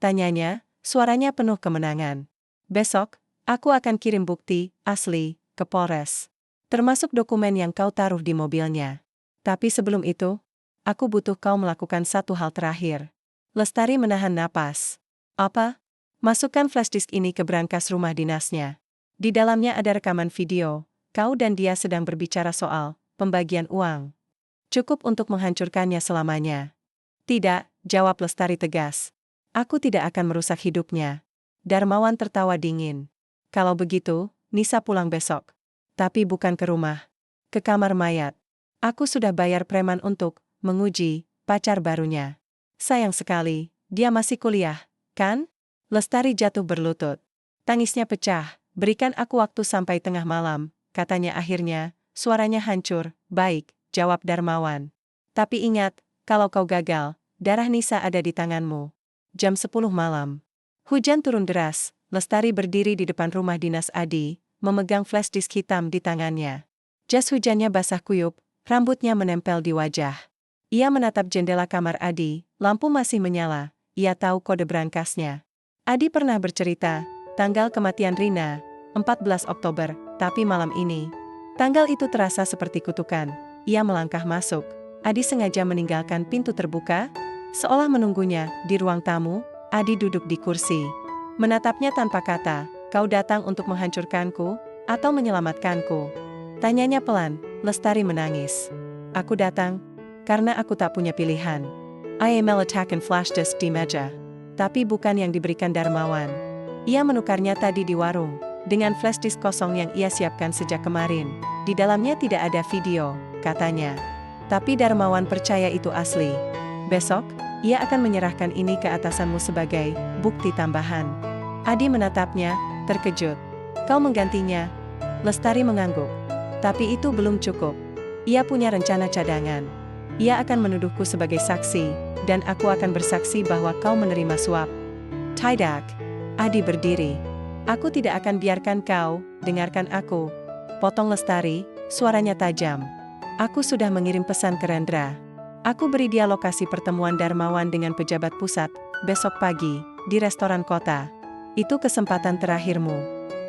tanyanya, suaranya penuh kemenangan. "Besok, aku akan kirim bukti asli ke Polres. Termasuk dokumen yang kau taruh di mobilnya. Tapi sebelum itu, aku butuh kau melakukan satu hal terakhir." Lestari menahan napas. "Apa?" "Masukkan flash disk ini ke brankas rumah dinasnya. Di dalamnya ada rekaman video, kau dan dia sedang berbicara soal pembagian uang. Cukup untuk menghancurkannya selamanya." "Tidak," jawab Lestari tegas. "Aku tidak akan merusak hidupnya." Darmawan tertawa dingin. "Kalau begitu, Nisa pulang besok. Tapi bukan ke rumah. Ke kamar mayat. Aku sudah bayar preman untuk menguji pacar barunya. Sayang sekali, dia masih kuliah, kan?" Lestari jatuh berlutut. Tangisnya pecah. "Berikan aku waktu sampai tengah malam," katanya akhirnya, suaranya hancur. "Baik," jawab Darmawan. "Tapi ingat, kalau kau gagal, darah Nisa ada di tanganmu." Jam 10 malam. Hujan turun deras. Lestari berdiri di depan rumah dinas Adi, memegang flash disk hitam di tangannya. Jas hujannya basah kuyup, rambutnya menempel di wajah. Ia menatap jendela kamar Adi, lampu masih menyala, ia tahu kode brankasnya. Adi pernah bercerita, tanggal kematian Rina, 14 Oktober, tapi malam ini. Tanggal itu terasa seperti kutukan. Ia melangkah masuk. Adi sengaja meninggalkan pintu terbuka, seolah menunggunya. Di ruang tamu, Adi duduk di kursi. Menatapnya tanpa kata. "Kau datang untuk menghancurkanku, atau menyelamatkanku?" tanyanya pelan. Lestari menangis. "Aku datang karena aku tak punya pilihan. I am meletakkan flash disk di meja. Tapi bukan yang diberikan Darmawan. Ia menukarnya tadi di warung, dengan flash disk kosong yang ia siapkan sejak kemarin. Di dalamnya tidak ada video," katanya. "Tapi Darmawan percaya itu asli. Besok, ia akan menyerahkan ini ke atasanmu sebagai bukti tambahan." Adi menatapnya, terkejut. "Kau menggantinya?" Lestari mengangguk. "Tapi itu belum cukup. Ia punya rencana cadangan. Ia akan menuduhku sebagai saksi, dan aku akan bersaksi bahwa kau menerima suap." "Tidak." Adi berdiri. "Aku tidak akan biarkan kau, dengarkan aku." Potong Lestari, suaranya tajam. "Aku sudah mengirim pesan ke Rendra. Aku beri dia lokasi pertemuan Darmawan dengan pejabat pusat, besok pagi, di restoran kota. Itu kesempatan terakhirmu.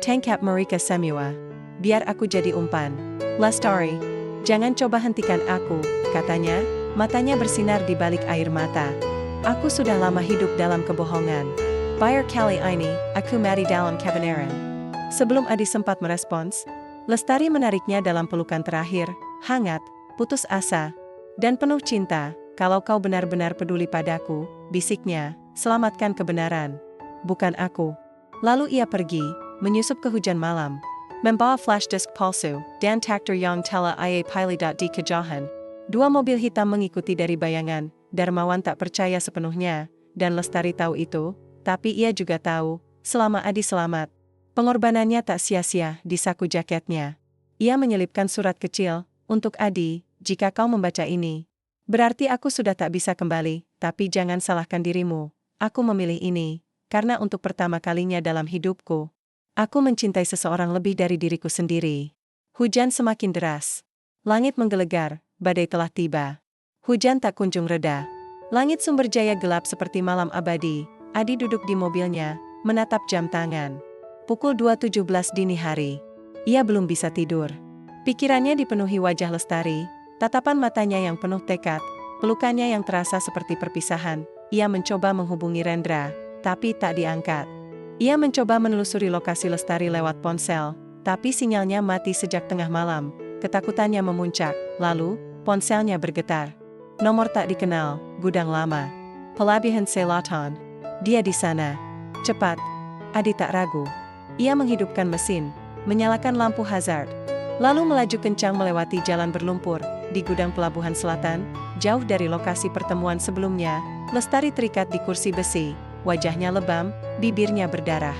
Tangkap mereka semua. Biar aku jadi umpan." "Lestari, jangan coba hentikan aku," katanya, matanya bersinar di balik air mata. "Aku sudah lama hidup dalam kebohongan. Bayar kali ini, aku mati dalam kebenaran." Sebelum Adi sempat merespons, Lestari menariknya dalam pelukan terakhir, hangat, putus asa, dan penuh cinta. "Kalau kau benar-benar peduli padaku," bisiknya, "selamatkan kebenaran. Bukan aku." Lalu ia pergi, menyusup ke hujan malam. Membawa flash disk palsu, dan traktor yang telah ia pilih di kejauhan. Dua mobil hitam mengikuti dari bayangan. Darmawan tak percaya sepenuhnya, dan Lestari tahu itu, tapi ia juga tahu, selama Adi selamat, pengorbanannya tak sia-sia. Di saku jaketnya, ia menyelipkan surat kecil, "Untuk Adi, jika kau membaca ini, berarti aku sudah tak bisa kembali, tapi jangan salahkan dirimu. Aku memilih ini, karena untuk pertama kalinya dalam hidupku, aku mencintai seseorang lebih dari diriku sendiri." Hujan semakin deras. Langit menggelegar, badai telah tiba. Hujan tak kunjung reda. Langit Sumberjaya gelap seperti malam abadi, Adi duduk di mobilnya, menatap jam tangan. Pukul 2.17 dini hari. Ia belum bisa tidur. Pikirannya dipenuhi wajah Lestari, tatapan matanya yang penuh tekad, pelukannya yang terasa seperti perpisahan. Ia mencoba menghubungi Rendra, tapi tak diangkat. Ia mencoba menelusuri lokasi Lestari lewat ponsel, tapi sinyalnya mati sejak tengah malam. Ketakutannya memuncak, lalu ponselnya bergetar. Nomor tak dikenal, gudang lama. Pelabuhan Selatan. Dia di sana. Cepat. Adi tak ragu. Ia menghidupkan mesin, menyalakan lampu hazard, lalu melaju kencang melewati jalan berlumpur. Di gudang pelabuhan selatan, jauh dari lokasi pertemuan sebelumnya, Lestari terikat di kursi besi, wajahnya lebam, bibirnya berdarah.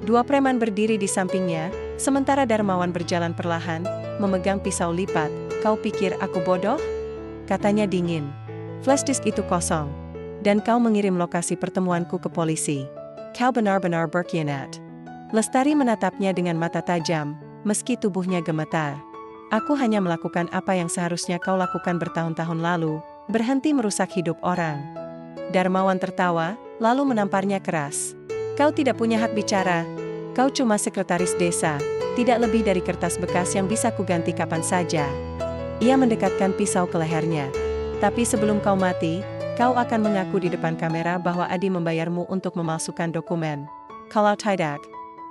Dua preman berdiri di sampingnya, sementara Darmawan berjalan perlahan, memegang pisau lipat. Kau pikir aku bodoh? Katanya dingin. Flashdisk itu kosong. Dan kau mengirim lokasi pertemuanku ke polisi. Kau benar-benar berkhianat. Lestari menatapnya dengan mata tajam, meski tubuhnya gemetar. Aku hanya melakukan apa yang seharusnya kau lakukan bertahun-tahun lalu, berhenti merusak hidup orang. Darmawan tertawa, lalu menamparnya keras. Kau tidak punya hak bicara. Kau cuma sekretaris desa, tidak lebih dari kertas bekas yang bisa kuganti kapan saja. Ia mendekatkan pisau ke lehernya. Tapi sebelum kau mati, kau akan mengaku di depan kamera bahwa Adi membayarmu untuk memalsukan dokumen. Kalau tidak,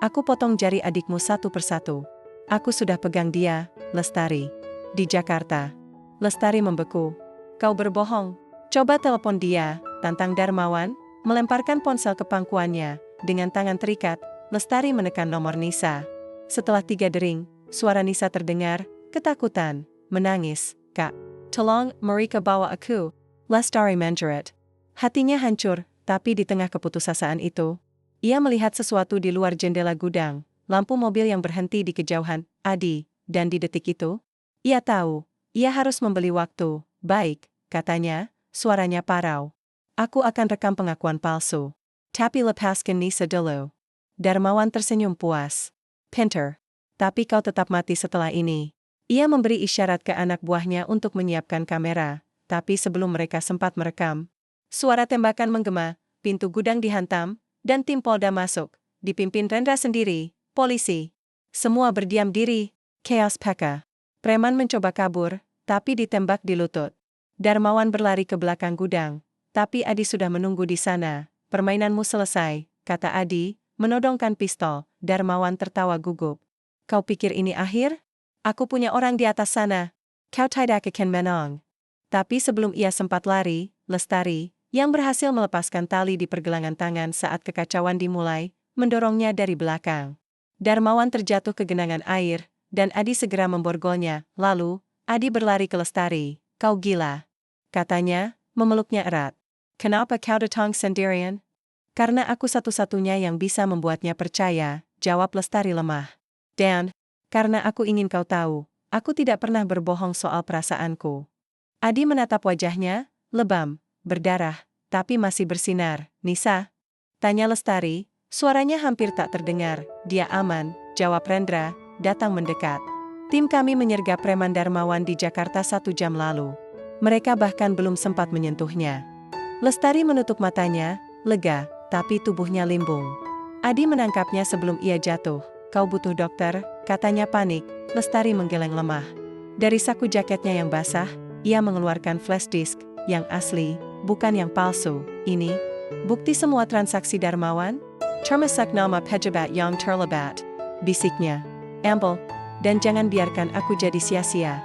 aku potong jari adikmu satu persatu. Aku sudah pegang dia, Lestari. Di Jakarta. Lestari membeku. Kau berbohong. Coba telepon dia, tantang Darmawan, melemparkan ponsel ke pangkuannya. Dengan tangan terikat, Lestari menekan nomor Nisa. Setelah 3 dering, suara Nisa terdengar, ketakutan, menangis. Kak, tolong, mereka bawa aku. Lestari menjerit. Hatinya hancur, tapi di tengah keputusasaan itu, ia melihat sesuatu di luar jendela gudang, lampu mobil yang berhenti di kejauhan, Adi, dan di detik itu, ia tahu, ia harus membeli waktu. Baik, katanya, suaranya parau. Aku akan rekam pengakuan palsu. Tapi lepaskan Nisa dulu. Darmawan tersenyum puas. Pinter. Tapi kau tetap mati setelah ini. Ia memberi isyarat ke anak buahnya untuk menyiapkan kamera. Tapi sebelum mereka sempat merekam, suara tembakan menggema, pintu gudang dihantam, dan tim Polda masuk, dipimpin Rendra sendiri, polisi. Semua berdiam diri, chaos peka. Preman mencoba kabur, tapi ditembak di lutut. Darmawan berlari ke belakang gudang, tapi Adi sudah menunggu di sana. Permainanmu selesai, kata Adi, menodongkan pistol. Darmawan tertawa gugup. Kau pikir ini akhir? Aku punya orang di atas sana. Kau tidak akan menang. Tapi sebelum ia sempat lari, Lestari, yang berhasil melepaskan tali di pergelangan tangan saat kekacauan dimulai, mendorongnya dari belakang. Darmawan terjatuh ke genangan air, dan Adi segera memborgolnya. Lalu, Adi berlari ke Lestari. Kau gila. Katanya, memeluknya erat. Kenapa kau datang sendirian? Karena aku satu-satunya yang bisa membuatnya percaya, jawab Lestari lemah. Dan, karena aku ingin kau tahu, aku tidak pernah berbohong soal perasaanku. Adi menatap wajahnya, lebam, berdarah, tapi masih bersinar. Nisa? Tanya Lestari, suaranya hampir tak terdengar. Dia aman, jawab Rendra, datang mendekat. Tim kami menyergap preman Darmawan di Jakarta 1 jam lalu. Mereka bahkan belum sempat menyentuhnya. Lestari menutup matanya, lega, tapi tubuhnya limbung. Adi menangkapnya sebelum ia jatuh. Kau butuh dokter, katanya panik. Lestari menggeleng lemah. Dari saku jaketnya yang basah, ia mengeluarkan flash disk, yang asli, bukan yang palsu. Ini, bukti semua transaksi Darmawan? Termasuk nama pejabat yang terlibat, bisiknya. Ambil, dan jangan biarkan aku jadi sia-sia.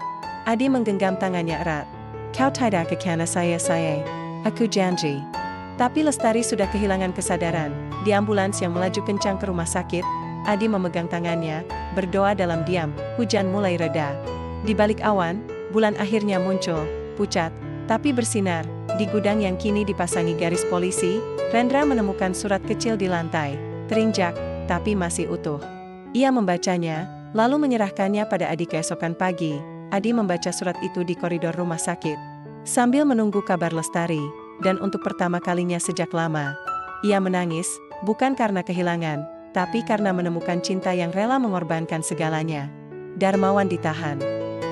Adi menggenggam tangannya erat. Kau tidak akan saya. Aku janji. Tapi Lestari sudah kehilangan kesadaran. Di ambulans yang melaju kencang ke rumah sakit, Adi memegang tangannya, berdoa dalam diam. Hujan mulai reda. Di balik awan, bulan akhirnya muncul, pucat, tapi bersinar. Di gudang yang kini dipasangi garis polisi, Rendra menemukan surat kecil di lantai, terinjak, tapi masih utuh. Ia membacanya, lalu menyerahkannya pada Adi keesokan pagi. Adi membaca surat itu di koridor rumah sakit, sambil menunggu kabar Lestari, dan untuk pertama kalinya sejak lama, ia menangis, bukan karena kehilangan, tapi karena menemukan cinta yang rela mengorbankan segalanya. Darmawan ditahan.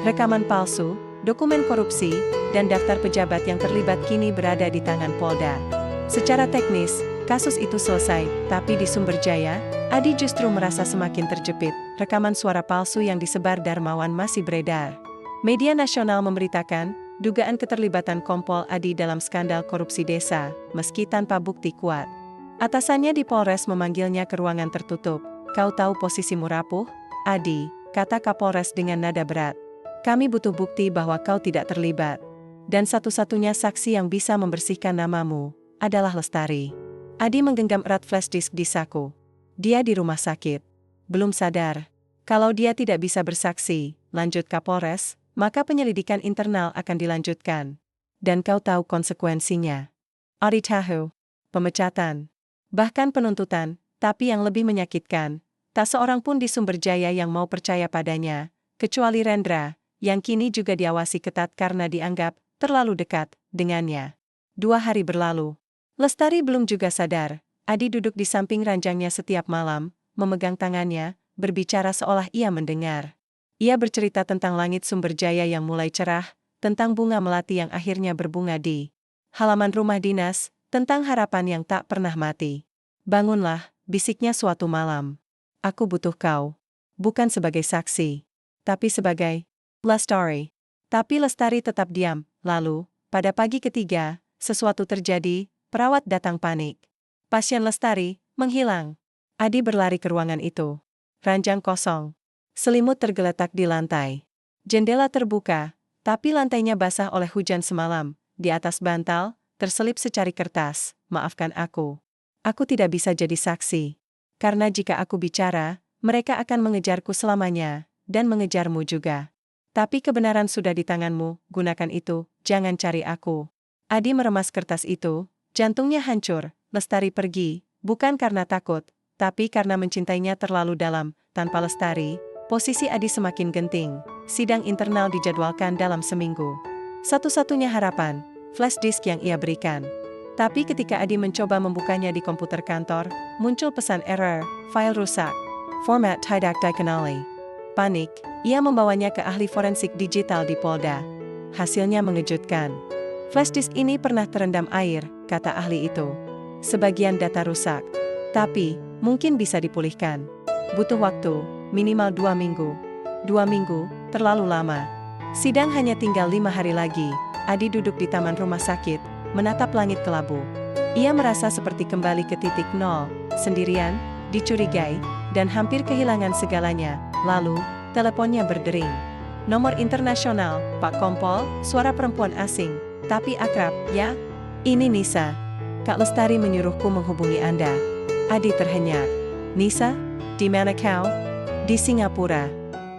Rekaman palsu, dokumen korupsi, dan daftar pejabat yang terlibat kini berada di tangan Polda. Secara teknis, Kasus itu selesai, tapi di Sumberjaya, Adi justru merasa semakin terjepit. Rekaman suara palsu yang disebar Darmawan masih beredar. Media nasional memberitakan dugaan keterlibatan Kompol Adi dalam skandal korupsi desa, meski tanpa bukti kuat. Atasannya di Polres memanggilnya ke ruangan tertutup. "Kau tahu posisimu rapuh, Adi," kata Kapolres dengan nada berat. "Kami butuh bukti bahwa kau tidak terlibat. Dan satu-satunya saksi yang bisa membersihkan namamu adalah Lestari." Adi menggenggam erat flash disk di saku. Dia di rumah sakit. Belum sadar. Kalau dia tidak bisa bersaksi, lanjut Kapolres, maka penyelidikan internal akan dilanjutkan. Dan kau tahu konsekuensinya. Adi tahu. Pemecatan. Bahkan penuntutan, tapi yang lebih menyakitkan, tak seorang pun di Sumberjaya yang mau percaya padanya, kecuali Rendra, yang kini juga diawasi ketat karena dianggap terlalu dekat dengannya. 2 hari berlalu. Lestari belum juga sadar. Adi duduk di samping ranjangnya setiap malam, memegang tangannya, berbicara seolah ia mendengar. Ia bercerita tentang langit Sumberjaya yang mulai cerah, tentang bunga melati yang akhirnya berbunga di halaman rumah dinas, tentang harapan yang tak pernah mati. "Bangunlah," bisiknya suatu malam. "Aku butuh kau. Bukan sebagai saksi, tapi sebagai Lestari." Tapi Lestari tetap diam. Lalu, pada pagi ketiga, sesuatu terjadi, perawat datang panik. Pasien Lestari menghilang. Adi berlari ke ruangan itu. Ranjang kosong. Selimut tergeletak di lantai. Jendela terbuka, tapi lantainya basah oleh hujan semalam. Di atas bantal, terselip secari kertas, "Maafkan aku. Aku tidak bisa jadi saksi. Karena jika aku bicara, mereka akan mengejarku selamanya, dan mengejarmu juga. Tapi kebenaran sudah di tanganmu, gunakan itu, jangan cari aku." Adi meremas kertas itu, jantungnya hancur. Lestari pergi, bukan karena takut, tapi karena mencintainya terlalu dalam. Tanpa Lestari, posisi Adi semakin genting. Sidang internal dijadwalkan dalam seminggu. Satu-satunya harapan, flash disk yang ia berikan. Tapi ketika Adi mencoba membukanya di komputer kantor, muncul pesan error, file rusak. Format tidak dikenali. Panik, ia membawanya ke ahli forensik digital di Polda. Hasilnya mengejutkan. Flash disk ini pernah terendam air, kata ahli itu. Sebagian data rusak. Tapi, mungkin bisa dipulihkan. Butuh waktu, minimal 2 minggu. 2 minggu, terlalu lama. Sidang hanya tinggal 5 hari lagi. Adi duduk di taman rumah sakit, menatap langit kelabu. Ia merasa seperti kembali ke titik nol, sendirian, dicurigai, dan hampir kehilangan segalanya. Lalu, teleponnya berdering. "Nomor internasional, Pak Kompol," suara perempuan asing, tapi akrab, "Ya? Ini Nisa. Kak Lestari menyuruhku menghubungi Anda." Adi terhenyak. "Nisa? Di mana kau?" "Di Singapura.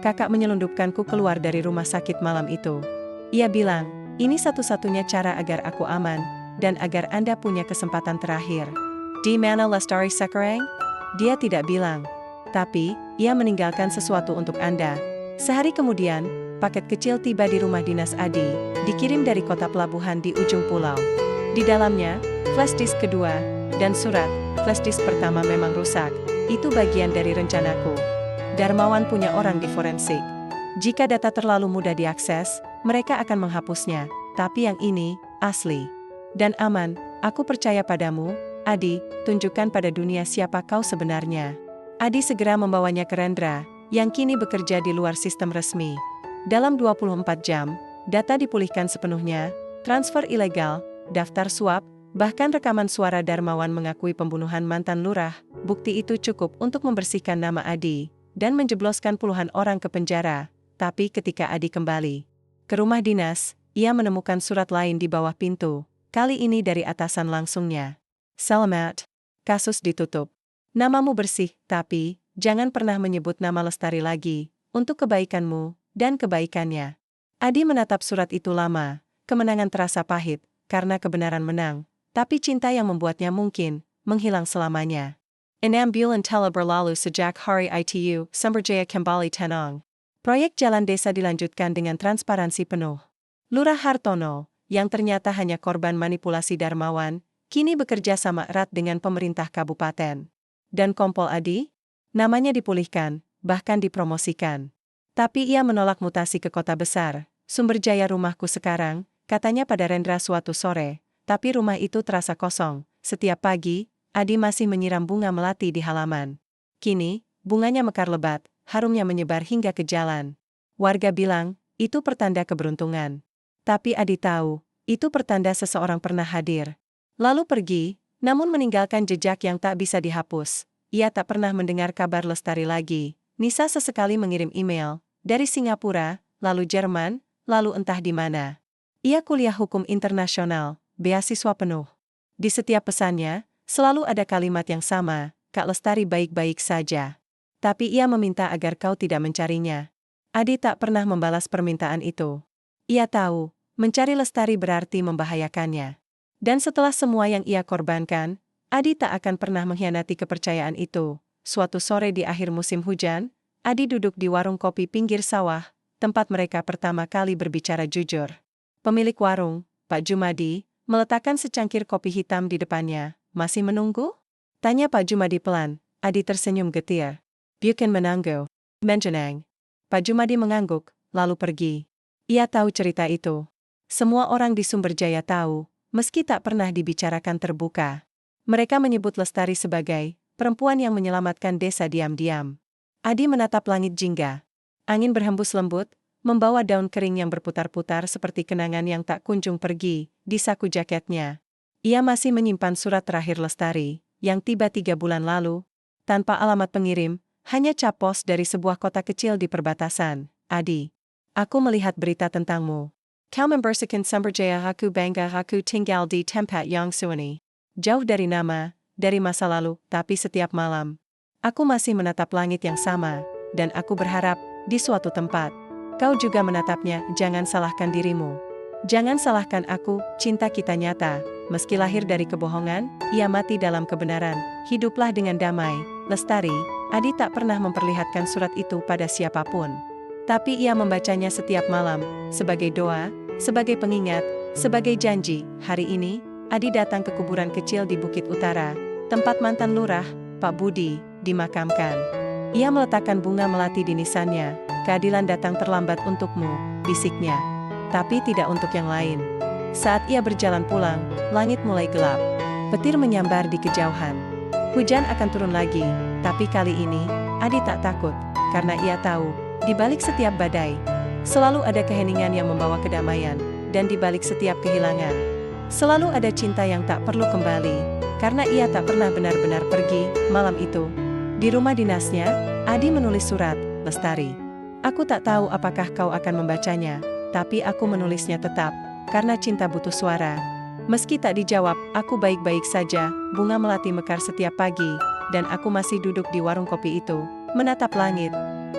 Kakak menyelundupkanku keluar dari rumah sakit malam itu. Ia bilang, ini satu-satunya cara agar aku aman, dan agar Anda punya kesempatan terakhir." "Di mana Lestari sekarang?" "Dia tidak bilang. Tapi, ia meninggalkan sesuatu untuk Anda." Sehari kemudian, paket kecil tiba di rumah dinas Adi, dikirim dari kota pelabuhan di ujung pulau. Di dalamnya, flash disk kedua, dan surat. Flash disk pertama memang rusak. "Itu bagian dari rencanaku. Darmawan punya orang di forensik. Jika data terlalu mudah diakses, mereka akan menghapusnya. Tapi yang ini, asli. Dan aman, aku percaya padamu, Adi, tunjukkan pada dunia siapa kau sebenarnya." Adi segera membawanya ke Rendra, yang kini bekerja di luar sistem resmi. Dalam 24 jam, data dipulihkan sepenuhnya, transfer ilegal, daftar suap, bahkan rekaman suara Darmawan mengakui pembunuhan mantan lurah. Bukti itu cukup untuk membersihkan nama Adi, dan menjebloskan puluhan orang ke penjara. Tapi ketika Adi kembali ke rumah dinas, ia menemukan surat lain di bawah pintu, kali ini dari atasan langsungnya. "Selamat. Kasus ditutup. Namamu bersih, tapi jangan pernah menyebut nama Lestari lagi, untuk kebaikanmu dan kebaikannya." Adi menatap surat itu lama. Kemenangan terasa pahit, karena kebenaran menang, tapi cinta yang membuatnya mungkin menghilang selamanya. Enam bulan telah berlalu sejak hari itu, Sumberjaya kembali tenang. Proyek jalan desa dilanjutkan dengan transparansi penuh. Lurah Hartono, yang ternyata hanya korban manipulasi Darmawan, kini bekerja sama erat dengan pemerintah kabupaten. Dan Kompol Adi? Namanya dipulihkan, bahkan dipromosikan. Tapi ia menolak mutasi ke kota besar. "Sumberjaya rumahku sekarang," katanya pada Rendra suatu sore, tapi rumah itu terasa kosong. Setiap pagi, Adi masih menyiram bunga melati di halaman. Kini, bunganya mekar lebat, harumnya menyebar hingga ke jalan. Warga bilang, itu pertanda keberuntungan. Tapi Adi tahu, itu pertanda seseorang pernah hadir. Lalu pergi, namun meninggalkan jejak yang tak bisa dihapus. Ia tak pernah mendengar kabar Lestari lagi. Nisa sesekali mengirim email, dari Singapura, lalu Jerman, lalu entah di mana. Ia kuliah hukum internasional, beasiswa penuh. Di setiap pesannya, selalu ada kalimat yang sama, Kak Lestari baik-baik saja. Tapi ia meminta agar kau tidak mencarinya. Adi tak pernah membalas permintaan itu. Ia tahu, mencari Lestari berarti membahayakannya. Dan setelah semua yang ia korbankan, Adi tak akan pernah mengkhianati kepercayaan itu. Suatu sore di akhir musim hujan, Adi duduk di warung kopi pinggir sawah, tempat mereka pertama kali berbicara jujur. Pemilik warung, Pak Jumadi, meletakkan secangkir kopi hitam di depannya. Masih menunggu? Tanya Pak Jumadi pelan. Adi tersenyum getir. Bukan menunggu. Menjenang. Pak Jumadi mengangguk, lalu pergi. Ia tahu cerita itu. Semua orang di Sumberjaya tahu, meski tak pernah dibicarakan terbuka. Mereka menyebut Lestari sebagai perempuan yang menyelamatkan desa diam-diam. Adi menatap langit jingga. Angin berhembus lembut, membawa daun kering yang berputar-putar seperti kenangan yang tak kunjung pergi, di saku jaketnya. Ia masih menyimpan surat terakhir Lestari, yang tiba 3 bulan lalu, tanpa alamat pengirim, hanya cap pos dari sebuah kota kecil di perbatasan. Adi, aku melihat berita tentangmu. Kau membersihkan Sumberjaya, aku bangga, aku tinggal di tempat yang sunyi. Jauh dari nama, dari masa lalu, tapi setiap malam, aku masih menatap langit yang sama, dan aku berharap, di suatu tempat, kau juga menatapnya. Jangan salahkan dirimu. Jangan salahkan aku, cinta kita nyata. Meski lahir dari kebohongan, ia mati dalam kebenaran. Hiduplah dengan damai, Lestari. Adi tak pernah memperlihatkan surat itu pada siapapun. Tapi ia membacanya setiap malam, sebagai doa, sebagai pengingat, sebagai janji. Hari ini, Adi datang ke kuburan kecil di Bukit Utara, tempat mantan lurah, Pak Budi, dimakamkan. Ia meletakkan bunga melati di nisannya. Keadilan datang terlambat untukmu, bisiknya. Tapi tidak untuk yang lain. Saat ia berjalan pulang, langit mulai gelap. Petir menyambar di kejauhan. Hujan akan turun lagi, tapi kali ini, Adi tak takut, karena ia tahu, di balik setiap badai, selalu ada keheningan yang membawa kedamaian, dan di balik setiap kehilangan, selalu ada cinta yang tak perlu kembali, karena ia tak pernah benar-benar pergi. Malam itu, di rumah dinasnya, Adi menulis surat, Lestari. Aku tak tahu apakah kau akan membacanya, tapi aku menulisnya tetap, karena cinta butuh suara. Meski tak dijawab, aku baik-baik saja. Bunga melati mekar setiap pagi, dan aku masih duduk di warung kopi itu, menatap langit.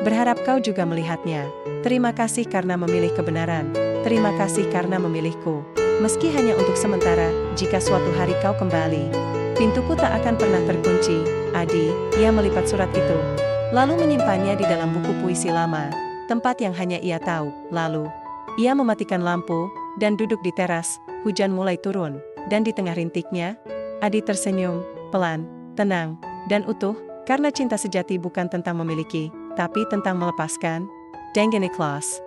Berharap kau juga melihatnya. Terima kasih karena memilih kebenaran. Terima kasih karena memilihku. Meski hanya untuk sementara, jika suatu hari kau kembali, pintuku tak akan pernah terkunci. Adi, ia melipat surat itu, lalu menyimpannya di dalam buku puisi lama, tempat yang hanya ia tahu. Lalu, ia mematikan lampu, dan duduk di teras. Hujan mulai turun, dan di tengah rintiknya, Adi tersenyum, pelan, tenang, dan utuh, karena cinta sejati bukan tentang memiliki, tapi tentang melepaskan. Dengan ikhlas.